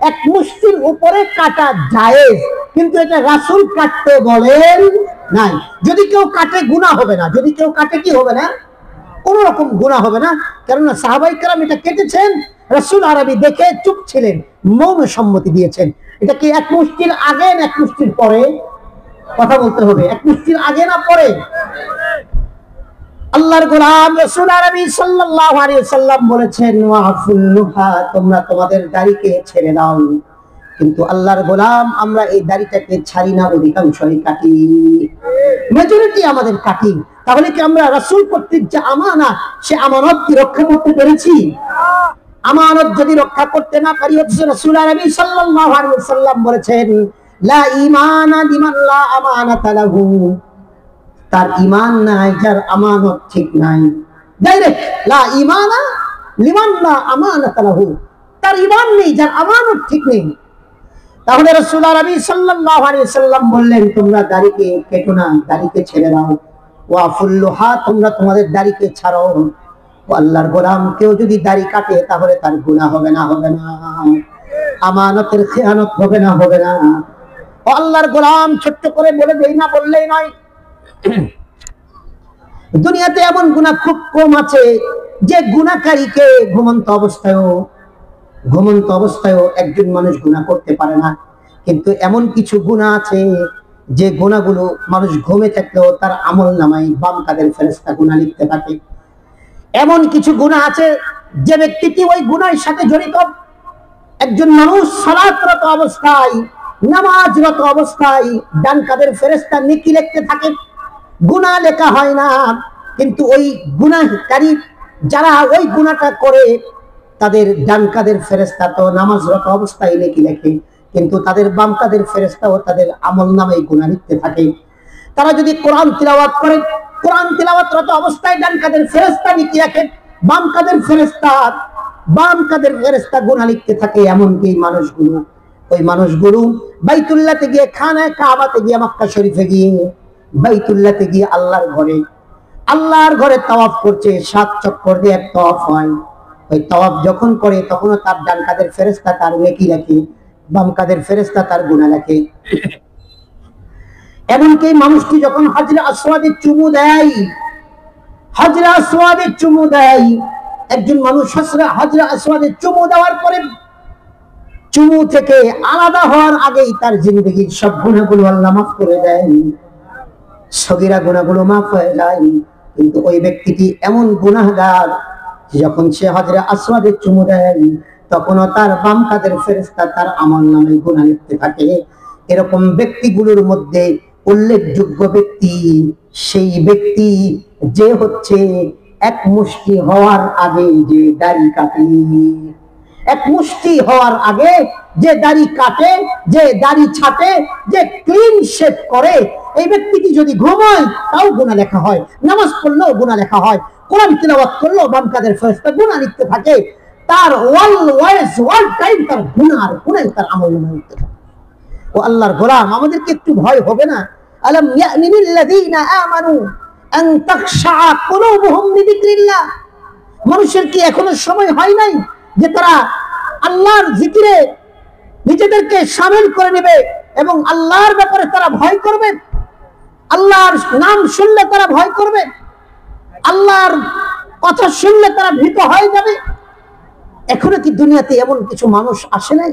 এক মুষ্টির উপরে কাটা জায়েজ, কিন্তু এটা রাসূল কাটতে বলেন নাই। যদি কেউ কাটে গুনাহ হবে না, যদি কেউ কাটে কি হবে না? কোন রকম গুনাহ হবে না, কেননা সাহাবায়ে কেরাম এটা কেটেছেন, রাসূল আরবি দেখে চুপ ছিলেন, মৌন সম্মতি দিয়েছেন। এটা কি এক মুষ্টির আগে না এক মুষ্টির পরে? কথা বলতে হবে, এক মুষ্টির আগে না পরে? আল্লাহর গোলাম রাসূল আরবি সাল্লাল্লাহু আলাইহি ওয়াসাল্লাম বলেছেন ওয়াফুল্লুহা, তোমরা তোমাদের দাড়িকে ছেড়ে দাও। কিন্তু আল্লাহর গোলাম আমরা এই দাড়িটাকে ছাড়ি না, অধিকাংশই কাটি, মেজরিটি আমাদের কাটি। তাহলে কি আমরা রাসূল কর্তৃক যে আমানত, সে আমানত কি রক্ষা করতে পেরেছি? আমানত যদি রক্ষা করতে না পারি, রাসূল আরবি সাল্লাল্লাহু আলাইহি ওয়াসাল্লাম বলেছেন লা ঈমানা লিমান লা আমানাতা লাহু, তার ঈমান নাই যার আমানত ঠিক নাই। ডাইরেক্ট লা ঈমানা লিমান লা আমানাতা লাহু, তার ঈমান নেই যার আমানত ঠিক নেই। তাহলে রাসূল আরবি সাল্লাল্লাহু আলাইহি ওয়াসাল্লাম বললেন তোমরা দাড়িকে কেটো না, দাড়িকে ছেড়ে দাও। ওয়াফুল্লুহা, তোমরা তোমাদের দাড়িকে ছাড়ো। ও আল্লাহর গোলাম, কেউ যদি দাড়ি কাটে তাহলে তার গুনাহ হবে না? হবে না। আমানতের খেয়ানত হবে না? হবে না। ও আল্লাহর গোলাম, ছোট্ট করে বলে দেই না, বললেই নয়, দুনিয়াতে এমন গুনাহ খুব কম আছে যে গুনাহকারীকে ঘুমন্ত অবস্থায়ও একজন মানুষ গুনাহ করতে পারে না। কিন্তু এমন কিছু গুনাহ আছে যে গুনাহগুলো মানুষ ঘুমে থাকলেও তার আমলনামায় বাম কাদের ফেরেশতা গুনাহ লিখতে থাকে। এমন কিছু গুনাহ আছে যে ব্যক্তিটি ওই গুনাহের সাথে জড়িত, একজন মানুষ সালাতরত অবস্থায়, নামাজরত অবস্থায় ডান কাদের ফেরেশতা নেকি লিখতে থাকে, গুনাহ লেখা হয় না। কিন্তু ওই গুনাহকারী যারা ওই গুনাহটা করে, তাদের ডান কাদের ফেরেশতা তো নামাজরত অবস্থায় নেকি লেখে, কিন্তু তাদের বাম কাদের ফেরেশতাও তাদের আমলনামায় গুনাহ লিখতে থাকে। তারা যদি কোরআন তিলাওয়াত করে, কোরআন তিলাওয়াতরত অবস্থায় ডান কাদের ফেরেশতা নেকি লেখে, বাম কাদের ফেরেশতা গুনাহ লিখতে থাকে। এমনকি ওই মানুষগুলো বাইতুল্লাহতে গিয়ে, খানায়ে কাবাতে গিয়ে, মক্কা শরীফে গিয়ে, বাইতুল্লাহতে গিয়ে আল্লাহর ঘরে তাওয়াফ করছে। 7 চক্কর দিয়ে এক তাওয়াফ হয়। ওই তাওয়াফ যখন করে তখনও তার ডান কাদের ফেরেশতা তার নেকি লেখে, বাম কাদের ফেরেশতা তার গুনাহ লেখে। এমনকি মানুষটি যখন হাজরে আসওয়াদে চুমু দেয়, একজন মানুষ হাজরে আসওয়াদে চুমু দেওয়ার পরে চুমু থেকে আলাদা হওয়ার আগেই তার জিন্দেগীর সব গুনাহগুলো আল্লাহ মাফ করে দেন, সগীরা গুনাহগুলো মাফ হয়ে যায়। কিন্তু ওই ব্যক্তিটি এমন গুনাহগার, যখন সে হাজরে আসওয়াদে চুমু দেয় তখনও তার বাম কাদের ফেরেশতা তার আমলনামায় গুনাহ লিখতে থাকে। এরকম ব্যক্তিগুলোর মধ্যে উল্লেখযোগ্য ব্যক্তি সেই ব্যক্তি যে হচ্ছে এক মুষ্টি হওয়ার আগে যে দাড়ি কাটে, এক মুষ্টি হওয়ার আগে যে দাড়ি কাটে, যে দাড়ি ছাটে, যে ক্লিন শেভ করে, এই ব্যক্তিটি যদি ঘুমায় তাও গুনাহ লেখা হয়, নামাজ পড়লেও গুনাহ লেখা হয়, কোরআন তিলাওয়াত করলেও বাম কাদের ফেরেশতা গুনাহ লিখতে থাকে। তার ওয়াল টাইম তার গুনাহ তার আমলনামায় লিখতে থাকে। ও আল্লাহর গোলাম, আমাদেরকে একটু ভয় হবে না? আলাম ইয়ানি লিল্লাযীনা আমানু আন তাখশা কুলুবুহুম লিযিকরিল্লাহ, মানুষের কি এখনো সময় হয় নাই যে তারা আল্লাহর জিকিরে নিজেদেরকে শামিল করে নেবে এবং আল্লাহর ব্যাপারে তারা ভয় করবে, আল্লাহর নাম শুনলে তারা ভয় করবে, আল্লাহর কথা শুনলে তারা ভীত হয়ে যাবে? এখনো কি দুনিয়াতে এমন কিছু মানুষ আসে নাই?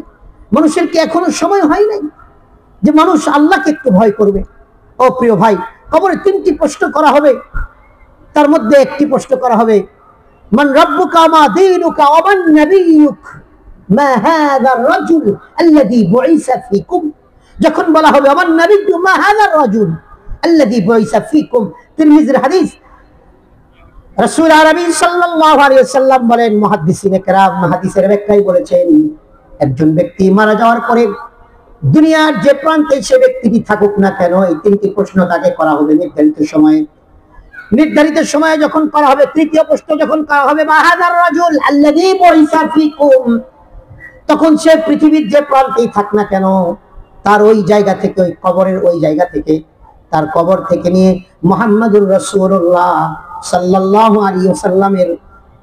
মানুষের কি এখনো সময় হয় নাই যে মানুষ আল্লাহকে একটু ভয় করবে? ও প্রিয় ভাই, কবরে 3টি প্রশ্ন করা হবে, তার মধ্যে একটি প্রশ্ন করা হবে মান রাব্বুকা মা দীনুকা ওয়া মান নাবিয়্যুক মা হাযার রাজুল আল্লাযী বুইসা ফীকুম। যখন বলা হবে মান নাবিয়্যু মা হাযার রাজুল আল্লাযী বুইসা ফীকুম, তিরমিজির হাদিস, রাসূল আরবি সাল্লাল্লাহু আলাইহি ওয়াসাল্লাম বলেন, মুহাদ্দিসিনে কেরাম হাদিসের ব্যাখ্যায় বলেছেন, একজন ব্যক্তি মারা যাওয়ার পরে দুনিয়ার যে প্রান্তে সে ব্যক্তিটি থাকুক না কেন, এই 3টি প্রশ্ন তাকে করা হবে নির্ধারিত সময়ে যখন করা হবে। তৃতীয় প্রশ্ন যখন করা হবে মা হাযার রাজুল আল্লাযী বুইসা ফীকুম, তখন সে পৃথিবীর যে প্রান্তেই থাক না কেন, তার ওই জায়গা থেকে, ওই কবরের ওই জায়গা থেকে, তার কবর থেকে নিয়ে মুহাম্মাদুর রাসূলুল্লাহ সাল্লাল্লাহু আলাইহি ওয়াসাল্লামের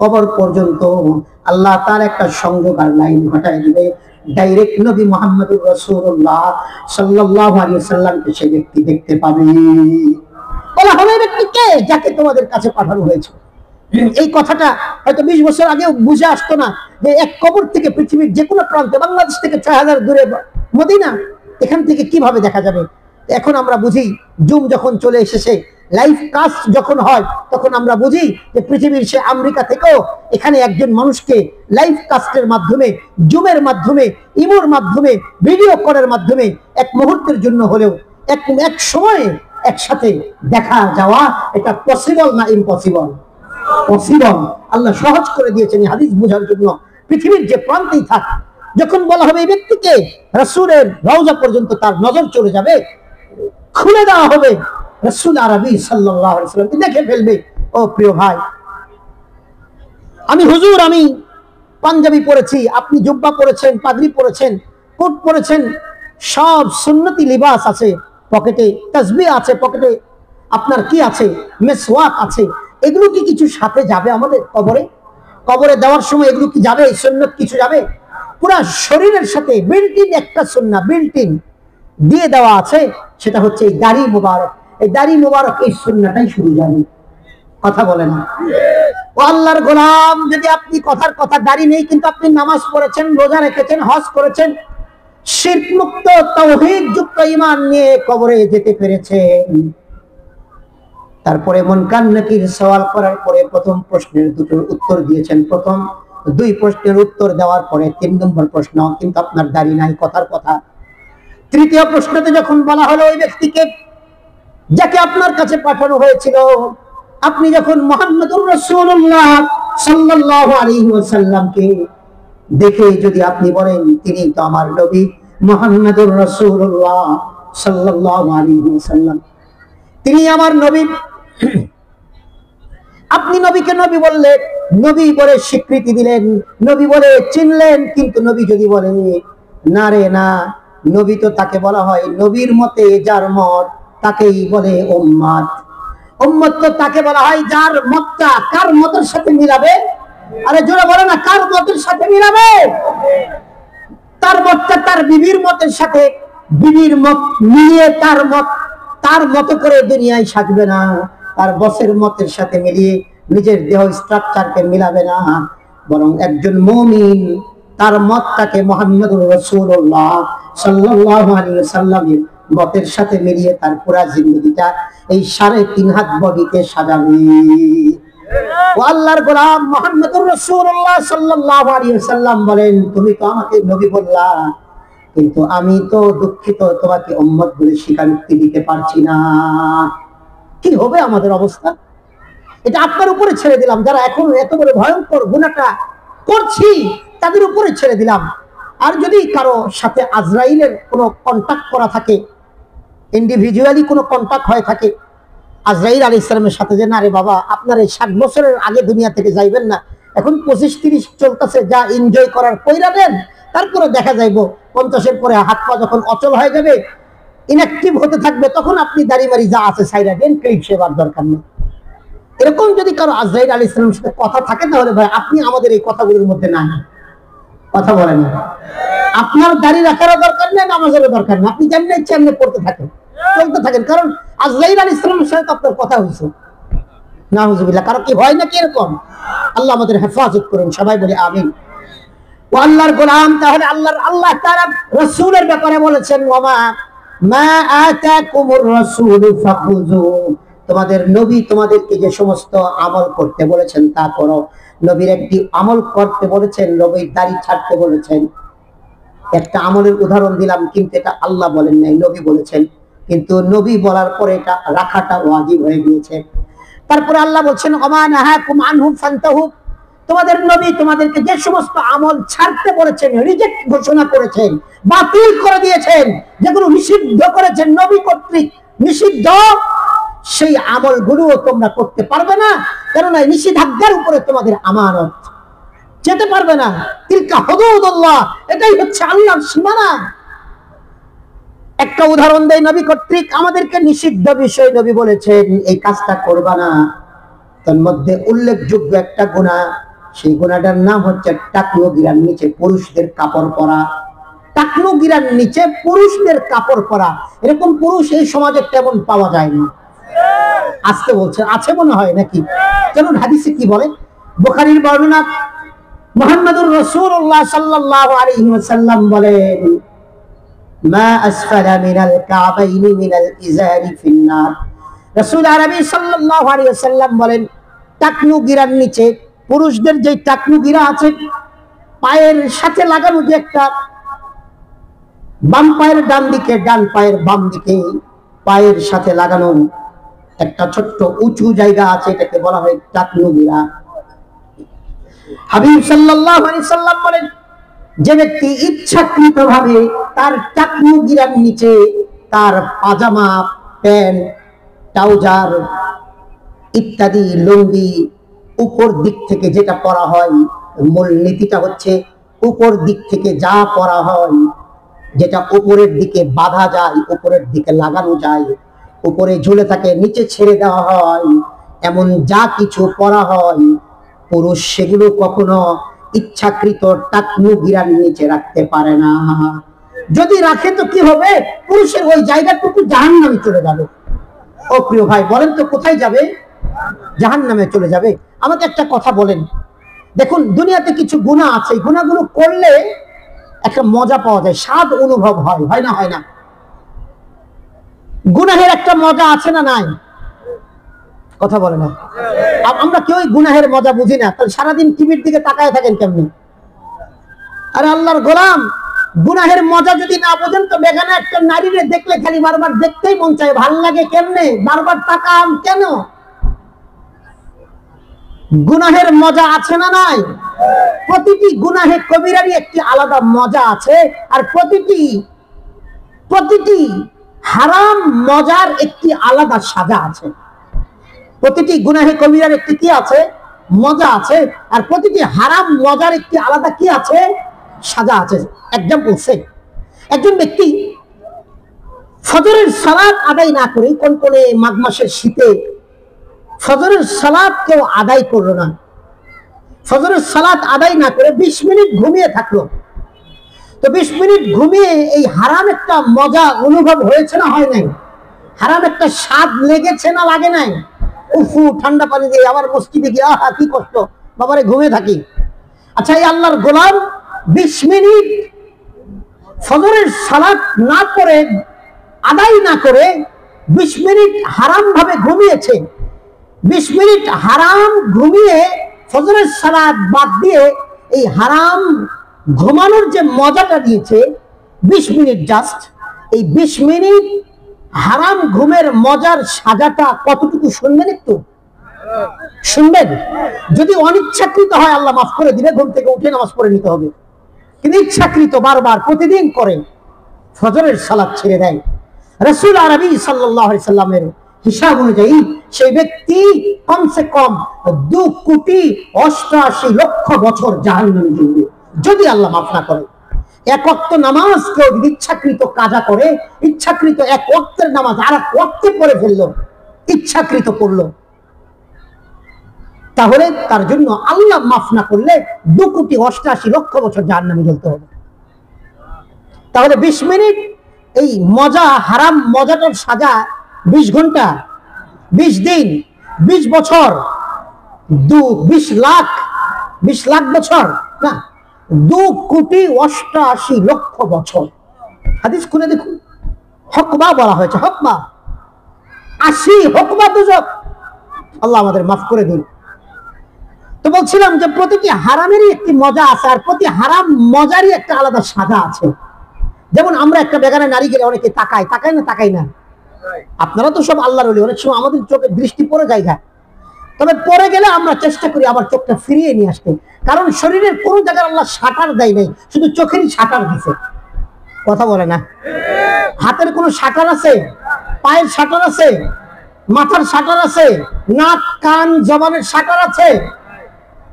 কবর পর্যন্ত আল্লাহ তার একটা সংযোগের লাইন ঘটায় দিবে। ডাইরেক্ট নবী মুহাম্মাদুর রাসূলুল্লাহ সাল্লাল্লাহু আলাইহি ওয়াসাল্লামকে সে ব্যক্তি দেখতে পাবে। বলা হবে ব্যক্তি কে যাকে তোমাদের কাছে পাঠানো হয়েছে। এই কথাটা হয়তো 20 বছর আগেও বুঝে আসতো না যে এক কবর থেকে পৃথিবীর যে কোনো প্রান্তে, বাংলাদেশ থেকে 6000 দূরে মদিনা, এখান থেকে কিভাবে দেখা যাবে। এখন আমরা বুঝি, জুম যখন চলে এসেছে, লাইভ কাস্ট যখন হয় তখন আমরা বুঝি যে পৃথিবীর সে আমেরিকা থেকেও এখানে একজন মানুষকে লাইভ কাস্টের মাধ্যমে, জুমের মাধ্যমে, ইমোর মাধ্যমে, ভিডিও কলের মাধ্যমে এক মুহূর্তের জন্য হলেও এক সময়ে একসাথে দেখা যাওয়া, এটা পসিবল না ইম্পসিবল? পসিবল। আল্লাহ সহজ করে দিয়েছেন এই হাদিস বোঝার জন্য। পৃথিবীর যে প্রান্তেই থাক, যখন বলা হবে এই ব্যক্তিকে রাসূলের রওজা পর্যন্ত তার নজর চলে যাবে, খুলে দেওয়া হবে, রাসূল আরবি সাল্লাল্লাহু আলাইহি ওয়াসাল্লাম দেখে ফেলবে। ও প্রিয় ভাই, হুজুর আমি পাঞ্জাবি পরেছি, আপনি জুব্বা পরেছেন, পাগড়ি পরেছেন, কোট পরেছেন, সব সুন্নতি লিবাস আছে, পকেটে তাসবিহ আছে, পকেটে আপনার কি আছে, মেসওয়াক আছে, এগুলো কি কিছু সাথে যাবে আমাদের কবরে? কবরে দেওয়ার সময় এগুলো কি যাবে? সুন্নত কিছু যাবে? পুরা শরীরের সাথে বিল্ট-ইন একটা সুন্নাহ বিল্ট-ইন দিয়ে দেওয়া আছে, সেটা হচ্ছে এই দাড়ি মুবারক। এই দাড়ি মুবারক, এই সুন্নাহটাই শুধু যাবে। কথা বলে না? ও আল্লাহর গোলাম, যদি আপনি কথার কথা দাড়ি নেই কিন্তু আপনি নামাজ পড়েছেন, রোজা রেখেছেন, হজ করেছেন, শিরক মুক্ত তাওহীদ যুক্ত ঈমান নিয়ে কবরে যেতে পেরেছেন, তারপরে মুনকার নাকির সওয়াল করার পরে প্রথম প্রশ্নের দুটোর উত্তর দিয়েছেন, প্রথম দুই প্রশ্নের উত্তর দেওয়ার পরে 3 নম্বর প্রশ্ন কিন্তু আপনার দাড়ি নাই, কথার কথা। তৃতীয় প্রশ্নতে যখন বলা হলো ওই ব্যক্তিকে যাকে আপনার কাছে পাঠানো হয়েছিল, আপনি যখন মুহাম্মদুর রাসূলুল্লাহ সাল্লাল্লাহু আলাইহি ওয়াসাল্লামকে দেখে যদি আপনি বলেন তিনি তো আমার নবী মুহাম্মদুর রাসূলুল্লাহ সাল্লাল্লাহু আলাইহি ওয়াসাল্লাম, তিনি আমার নবী, আপনি নবীকে নবী বললেন, নবী বলে স্বীকৃতি দিলেন, নবী বলে চিনলেন, কিন্তু নবী যদি বলে না রে না, নবী তো তাকে বলা হয় নবীর মতে যার মত তাকেই বলে উম্মত। উম্মত তো তাকে বলা হয় যার মতটা কার মতের সাথে মিলাবে। আরে জোরে বলে না, কার মতের সাথে মিলাবে? তার মতটা তার বিবির মতের সাথে, বিবির মত মিলিয়ে তার মত করে দুনিয়ায় সাজবে না, তার বসের মতের সাথে মিলিয়ে নিজের দেহ স্ট্রাকচারকে মিলাবে না, বরং একজন মুমিন তার মতটাকে মুহাম্মদুর রাসূলুল্লাহ সাল্লাল্লাহু আলাইহি ওয়াসাল্লামের মতের সাথে মিলিয়ে তার পুরা জিন্দেগিটা এই 3.5 হাত বডিতে সাজাবে। ও আল্লাহর গোলাম মুহাম্মদুর রাসূলুল্লাহ সাল্লাল্লাহু আলাইহি ওয়াসাল্লাম বলেন, তুমি তো আমাকে নবী বললা, কিন্তু আমি তো দুঃখিত তোমাকে উম্মত বলে স্বীকারোক্তি দিতে পারছি না। কি হবে আমাদের অবস্থা? এটা আপনার উপরে ছেড়ে দিলাম, যারা এখন এত বড় ভয়ঙ্কর গুনাহটা করছি তাদের উপরে ছেড়ে দিলাম। আর যদি কারো সাথে আজরাইলের কোনো কন্টাক্ট করা থাকে, ইন্ডিভিজুয়ালি কোনো কন্টাক্ট হয়ে থাকে আজরাইল আলাইহিস সালামের সাথে, যে না রে বাবা আপনার এই 60 বছরের আগে দুনিয়া থেকে যাইবেন না, এখন 25-30 চলতেছে, যা এনজয় করার কইরা দেন, তারপরে দেখা যাইব 50-এর পরে হাত পা যখন অচল হয়ে যাবে, ইনঅ্যাক্টিভ হতে থাকবে, তখন আপনি দাড়ি মারি যা আছে সাইরা দেন, ক্লিপ সেবার দরকার নেই। এরকম যদি কারো আজরাইল আলাইহিস সালামের সাথে কথা থাকে, তাহলে ভাই আপনি আমাদের এই কথাগুলোর মধ্যে নাই। কথা বলেন না? আপনার দাড়ি রাখারও দরকার নেই, নামাজেরও দরকার নেই, আপনি যেমনি ইচ্ছা এমনি পড়তে থাকেন, চলতে থাকেন, কারণ আজরাইল আলাইহিস সালামের সাথে আপনার কথা হয়েছে। নাউযুবিল্লাহ। কারো কি ভয় নাকি এরকম? আল্লাহ আমাদের হেফাজত করুন, সবাই বলে আমিন। ও আল্লাহর গোলাম, তাহলে আল্লাহ তাআলা রাসূলের ব্যাপারে বলেছেন, ওমা মা আতাকুমুর রাসূলু ফাখুযু, তোমাদের নবী তোমাদেরকে যে সমস্ত আমল করতে বলেছেন তা করো। নবীর একটি আমল করতে বলেছেন, নবীর দাড়ি ছাড়তে বলেছেন, একটা আমলের উদাহরণ দিলাম, কিন্তু এটা আল্লাহ বলেন নাই, নবী বলেছেন, কিন্তু নবী বলার পরে এটা রাখাটা ওয়াজিব হয়ে গিয়েছে। তারপরে আল্লাহ বলছেন, ওমা নাহাকুম আনহু ফান্তাহু, তোমাদের নবী তোমাদেরকে যে সমস্ত আমল ছাড়তে বলেছেন, রিজেক্ট ঘোষণা করেছেন, বাতিল করে দিয়েছেন, যেগুলো নিষিদ্ধ করেছেন নবী কর্তৃক নিষিদ্ধ, সেই আমলগুলো তোমরা করতে পারবে না, কেননা নিষেধাজ্ঞার উপরে তোমাদের আমানত, যেতে পারবে না। তিলকা হুদুদুল্লাহ, এটাই হচ্ছে আল্লাহর সীমানা। একটা উদাহরণ দেয় নবী কর্তৃক, আমাদেরকে নিষিদ্ধ বিষয় নবী বলেছেন এই কাজটা করবা না, তার মধ্যে উল্লেখযোগ্য একটা গুনাহ, সেই গুনাহটার নাম হচ্ছে টাকনো গিরার নিচে পুরুষদের কাপড় পরা। টাকনো গিরার নিচে পুরুষদের কাপড় পরা, এরকম পুরুষ এই সমাজে তেমন পাওয়া যায় না। আজকে বলছে আছে মনে হয় নাকি? যেমন হাদিসে কি বলে, বুখারীর বর্ণনা, মুহাম্মদুর রাসূলুল্লাহ সাল্লাল্লাহু আলাইহি ওয়াসাল্লাম বলেন, মা আসফালা মিনাল কাবাইনি মিনাল ইজারি ফিন্নার, রাসূল আরবি সাল্লাল্লাহু আলাইহি ওয়াসাল্লাম বলেন, টাকনু গিরার নিচে পুরুষদের যে টাকনু গিরা আছে, পায়ের সাথে লাগানো যে একটা, বাম পায়ের ডান দিকে, ডান পায়ের বাম দিকে পায়ের সাথে লাগানো একটা ছোট্ট উঁচু জায়গা আছে, এটাকে বলা হয় টাকনু গিরা। হাবিব সাল্লাল্লাহু আলাইহি সাল্লাম বলেন, যে ব্যক্তি ইচ্ছাকৃতভাবে তার টাকনু গিরার নিচে তার পাজামা, প্যান্ট, ট্রাউজার ইত্যাদি লুঙ্গি উপর দিক থেকে যেটা পরা হয়, মূল নীতিটা হচ্ছে উপর দিক থেকে যা পরা হয়, যেটা উপরের দিকে বাঁধা যায়, উপরের দিকে লাগানো যায়, উপরে ঝুলে থাকে, নিচে ছেড়ে দেওয়া হয়, এমন যা কিছু পরা হয়, পুরুষ সেগুলো কখনো ইচ্ছাকৃত টাকনু গিরার নিচে রাখতে পারে না। যদি রাখে তো কি হবে? পুরুষের ওই জায়গাটুকু জাহান্নামে চলে যাবে। ও প্রিয় ভাই, বলেন তো কোথায় যাবে? জাহান্নামে চলে যাবে। আমাকে একটা কথা বলেন, দেখুন দুনিয়াতে কিছু গুনাহ আছে, গুনাহগুলো করলে একটা মজা পাওয়া যায়, স্বাদ অনুভব হয়, হয় না? হয় না? গুনাহের একটা মজা আছে না নাই? কথা বলে না। আমরা কেউই গুনাহের মজা বুঝি না, তাহলে সারাদিন টিভির দিকে তাকায় থাকেন কেমনি? আরে আল্লাহর গোলাম, গুনাহের মজা যদি না বোঝেন তো বেগানা একটা নারীরে দেখলে খালি বারবার দেখতেই মন চায়, ভাল লাগে কেমনে, বারবার তাকান কেন? গুনাহের মজা আছে না নাই? প্রতিটি গুনাহে কবিরারই একটি আলাদা মজা আছে, আর প্রতিটি হারাম মজার একটি আলাদা সাজা আছে। প্রতিটি গুনাহে কবিরার একটি কি আছে? মজা আছে। আর প্রতিটি হারাম মজার একটি আলাদা কি আছে? সাজা আছে। এক্সাম্পল সে, একজন ব্যক্তি ফজরের সালাত আদায় না করে, কোন মাঘ মাসের শীতে ফজরের সালাত কেউ আদায় করলো না, ফজরের সালাত আদায় না করে 20 মিনিট ঘুমিয়ে থাকলো, তো 20 মিনিট ঘুমিয়ে এই হারাম একটা মজা অনুভব হয়েছে না হয় নাই? হারাম একটা স্বাদ লেগেছে না লাগে নাই? উফু, ঠান্ডা পানি দিয়ে আবার মসজিদে গিয়ে আহা কি কষ্ট, বাবারে ঘুমিয়ে থাকি। আচ্ছা, এই আল্লাহর গোলাম 20 মিনিট ফজরের সালাত না করে, আদায় না করে 20 মিনিট হারাম ভাবে ঘুমিয়েছে। 20 মিনিট হারাম ঘুমিয়ে ফজরের সালাত বাদ দিয়ে এই হারাম ঘুমানোর যে মজাটা দিয়েছে 20 মিনিট, জাস্ট এই 20 মিনিট হারাম ঘুমের মজার সাজাটা কতটুকু শুনবেন? একটু শুনবেন। যদি অনিচ্ছাকৃত হয় আল্লাহ মাফ করে দিবে, ঘুম থেকে উঠে নামাজ পড়ে নিতে হবে। কিন্তু ইচ্ছাকৃত বারবার প্রতিদিন করে ফজরের সালাত ছেড়ে দেয়, রাসূল আরবি সাল্লাল্লাহু আলাইহি সাল্লামের হিসাব অনুযায়ী সেই ব্যক্তি কমসে কম 2,88,00,000 বছর জাহান্নামে জ্বলবে, যদি আল্লাহ মাফ না করে। এক ওয়াক্ত নামাজ কেউ ইচ্ছাকৃত কাজা করে, ইচ্ছাকৃত এক ওয়াক্তের নামাজ আর এক ওয়াক্তে পড়ে ফেললো, ইচ্ছাকৃত পড়লো, তাহলে তার জন্য আল্লাহ মাফ না করলে 2,88,00,000 বছর জাহান্নামে জ্বলতে হবে। তাহলে 20 মিনিট এই মজা, হারাম মজাটার সাজা 20 ঘন্টা, 20 দিন, 20 বছর, 20 লাখ বছর না, 2,88,00,000 বছর। হাদিস খুলে দেখুন, হকবা বলা হয়েছে, হকবা 80 হকবা দুজক। আল্লাহ আমাদের মাফ করে দিন। তো বলছিলাম যে প্রতিটি হারামেরই একটি মজা আছে, আর প্রতি হারাম মজারই একটা আলাদা সাজা আছে। যেমন আমরা একটা বেগানা নারী গেলে অনেকে তাকায় না? তাকাই না? আপনারা তো সব আল্লাহর ওলি, অনেক সময় আমাদের চোখের দৃষ্টি পড়ে যায়, তবে পড়ে গেলে আমরা চেষ্টা করি আবার চোখটা ফিরিয়ে নিয়ে আসতে, কারণ শরীরের কোন জায়গায় আল্লাহ শাটার দেয় নাই, শুধু চোখেরই শাটার দিছে। কথা বলে না? হাতের কোনো শাটার আছে? পায়ের শাটার আছে? মাথার শাটার আছে? নাক, কান, জবানের শাটার আছে?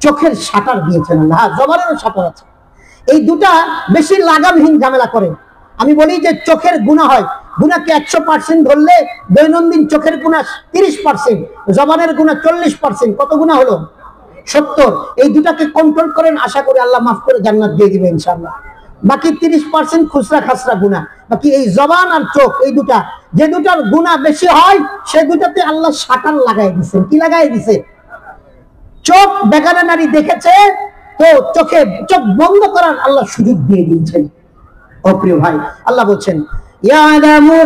চোখের শাটার দিয়েছেন আল্লাহ, জবানেরও শাটার আছে। এই দুটা বেশি লাগামহীন ঝামেলা করে। আমি বলি যে চোখের গুনাহ হয়, গুনাহকে 100% ধরলে দৈনন্দিন চোখের গুনাহ 30%, জবানের গুনাহ 40%, কত গুনাহ হলো? 70। এই দুটাকে কন্ট্রোল করেন, আশা করি আল্লাহ মাফ করে জান্নাত দিয়ে দিবে ইনশাআল্লাহ। বাকি 30% খুচরা খাসরা গুনাহ, বাকি এই জবান আর চোখ, এই দুটা, যে দুটার গুনাহ বেশি হয় সে দুটাতে আল্লাহ শাটার লাগাই দিয়েছেন। কি লাগাই দিয়েছে? চোখ বেগানা নারী দেখেছে তো চোখ বন্ধ করার আল্লাহ সুযোগ দিয়ে দিয়েছেন। ও প্রিয় ভাই, আল্লাহ বলছেন ইয়ালামু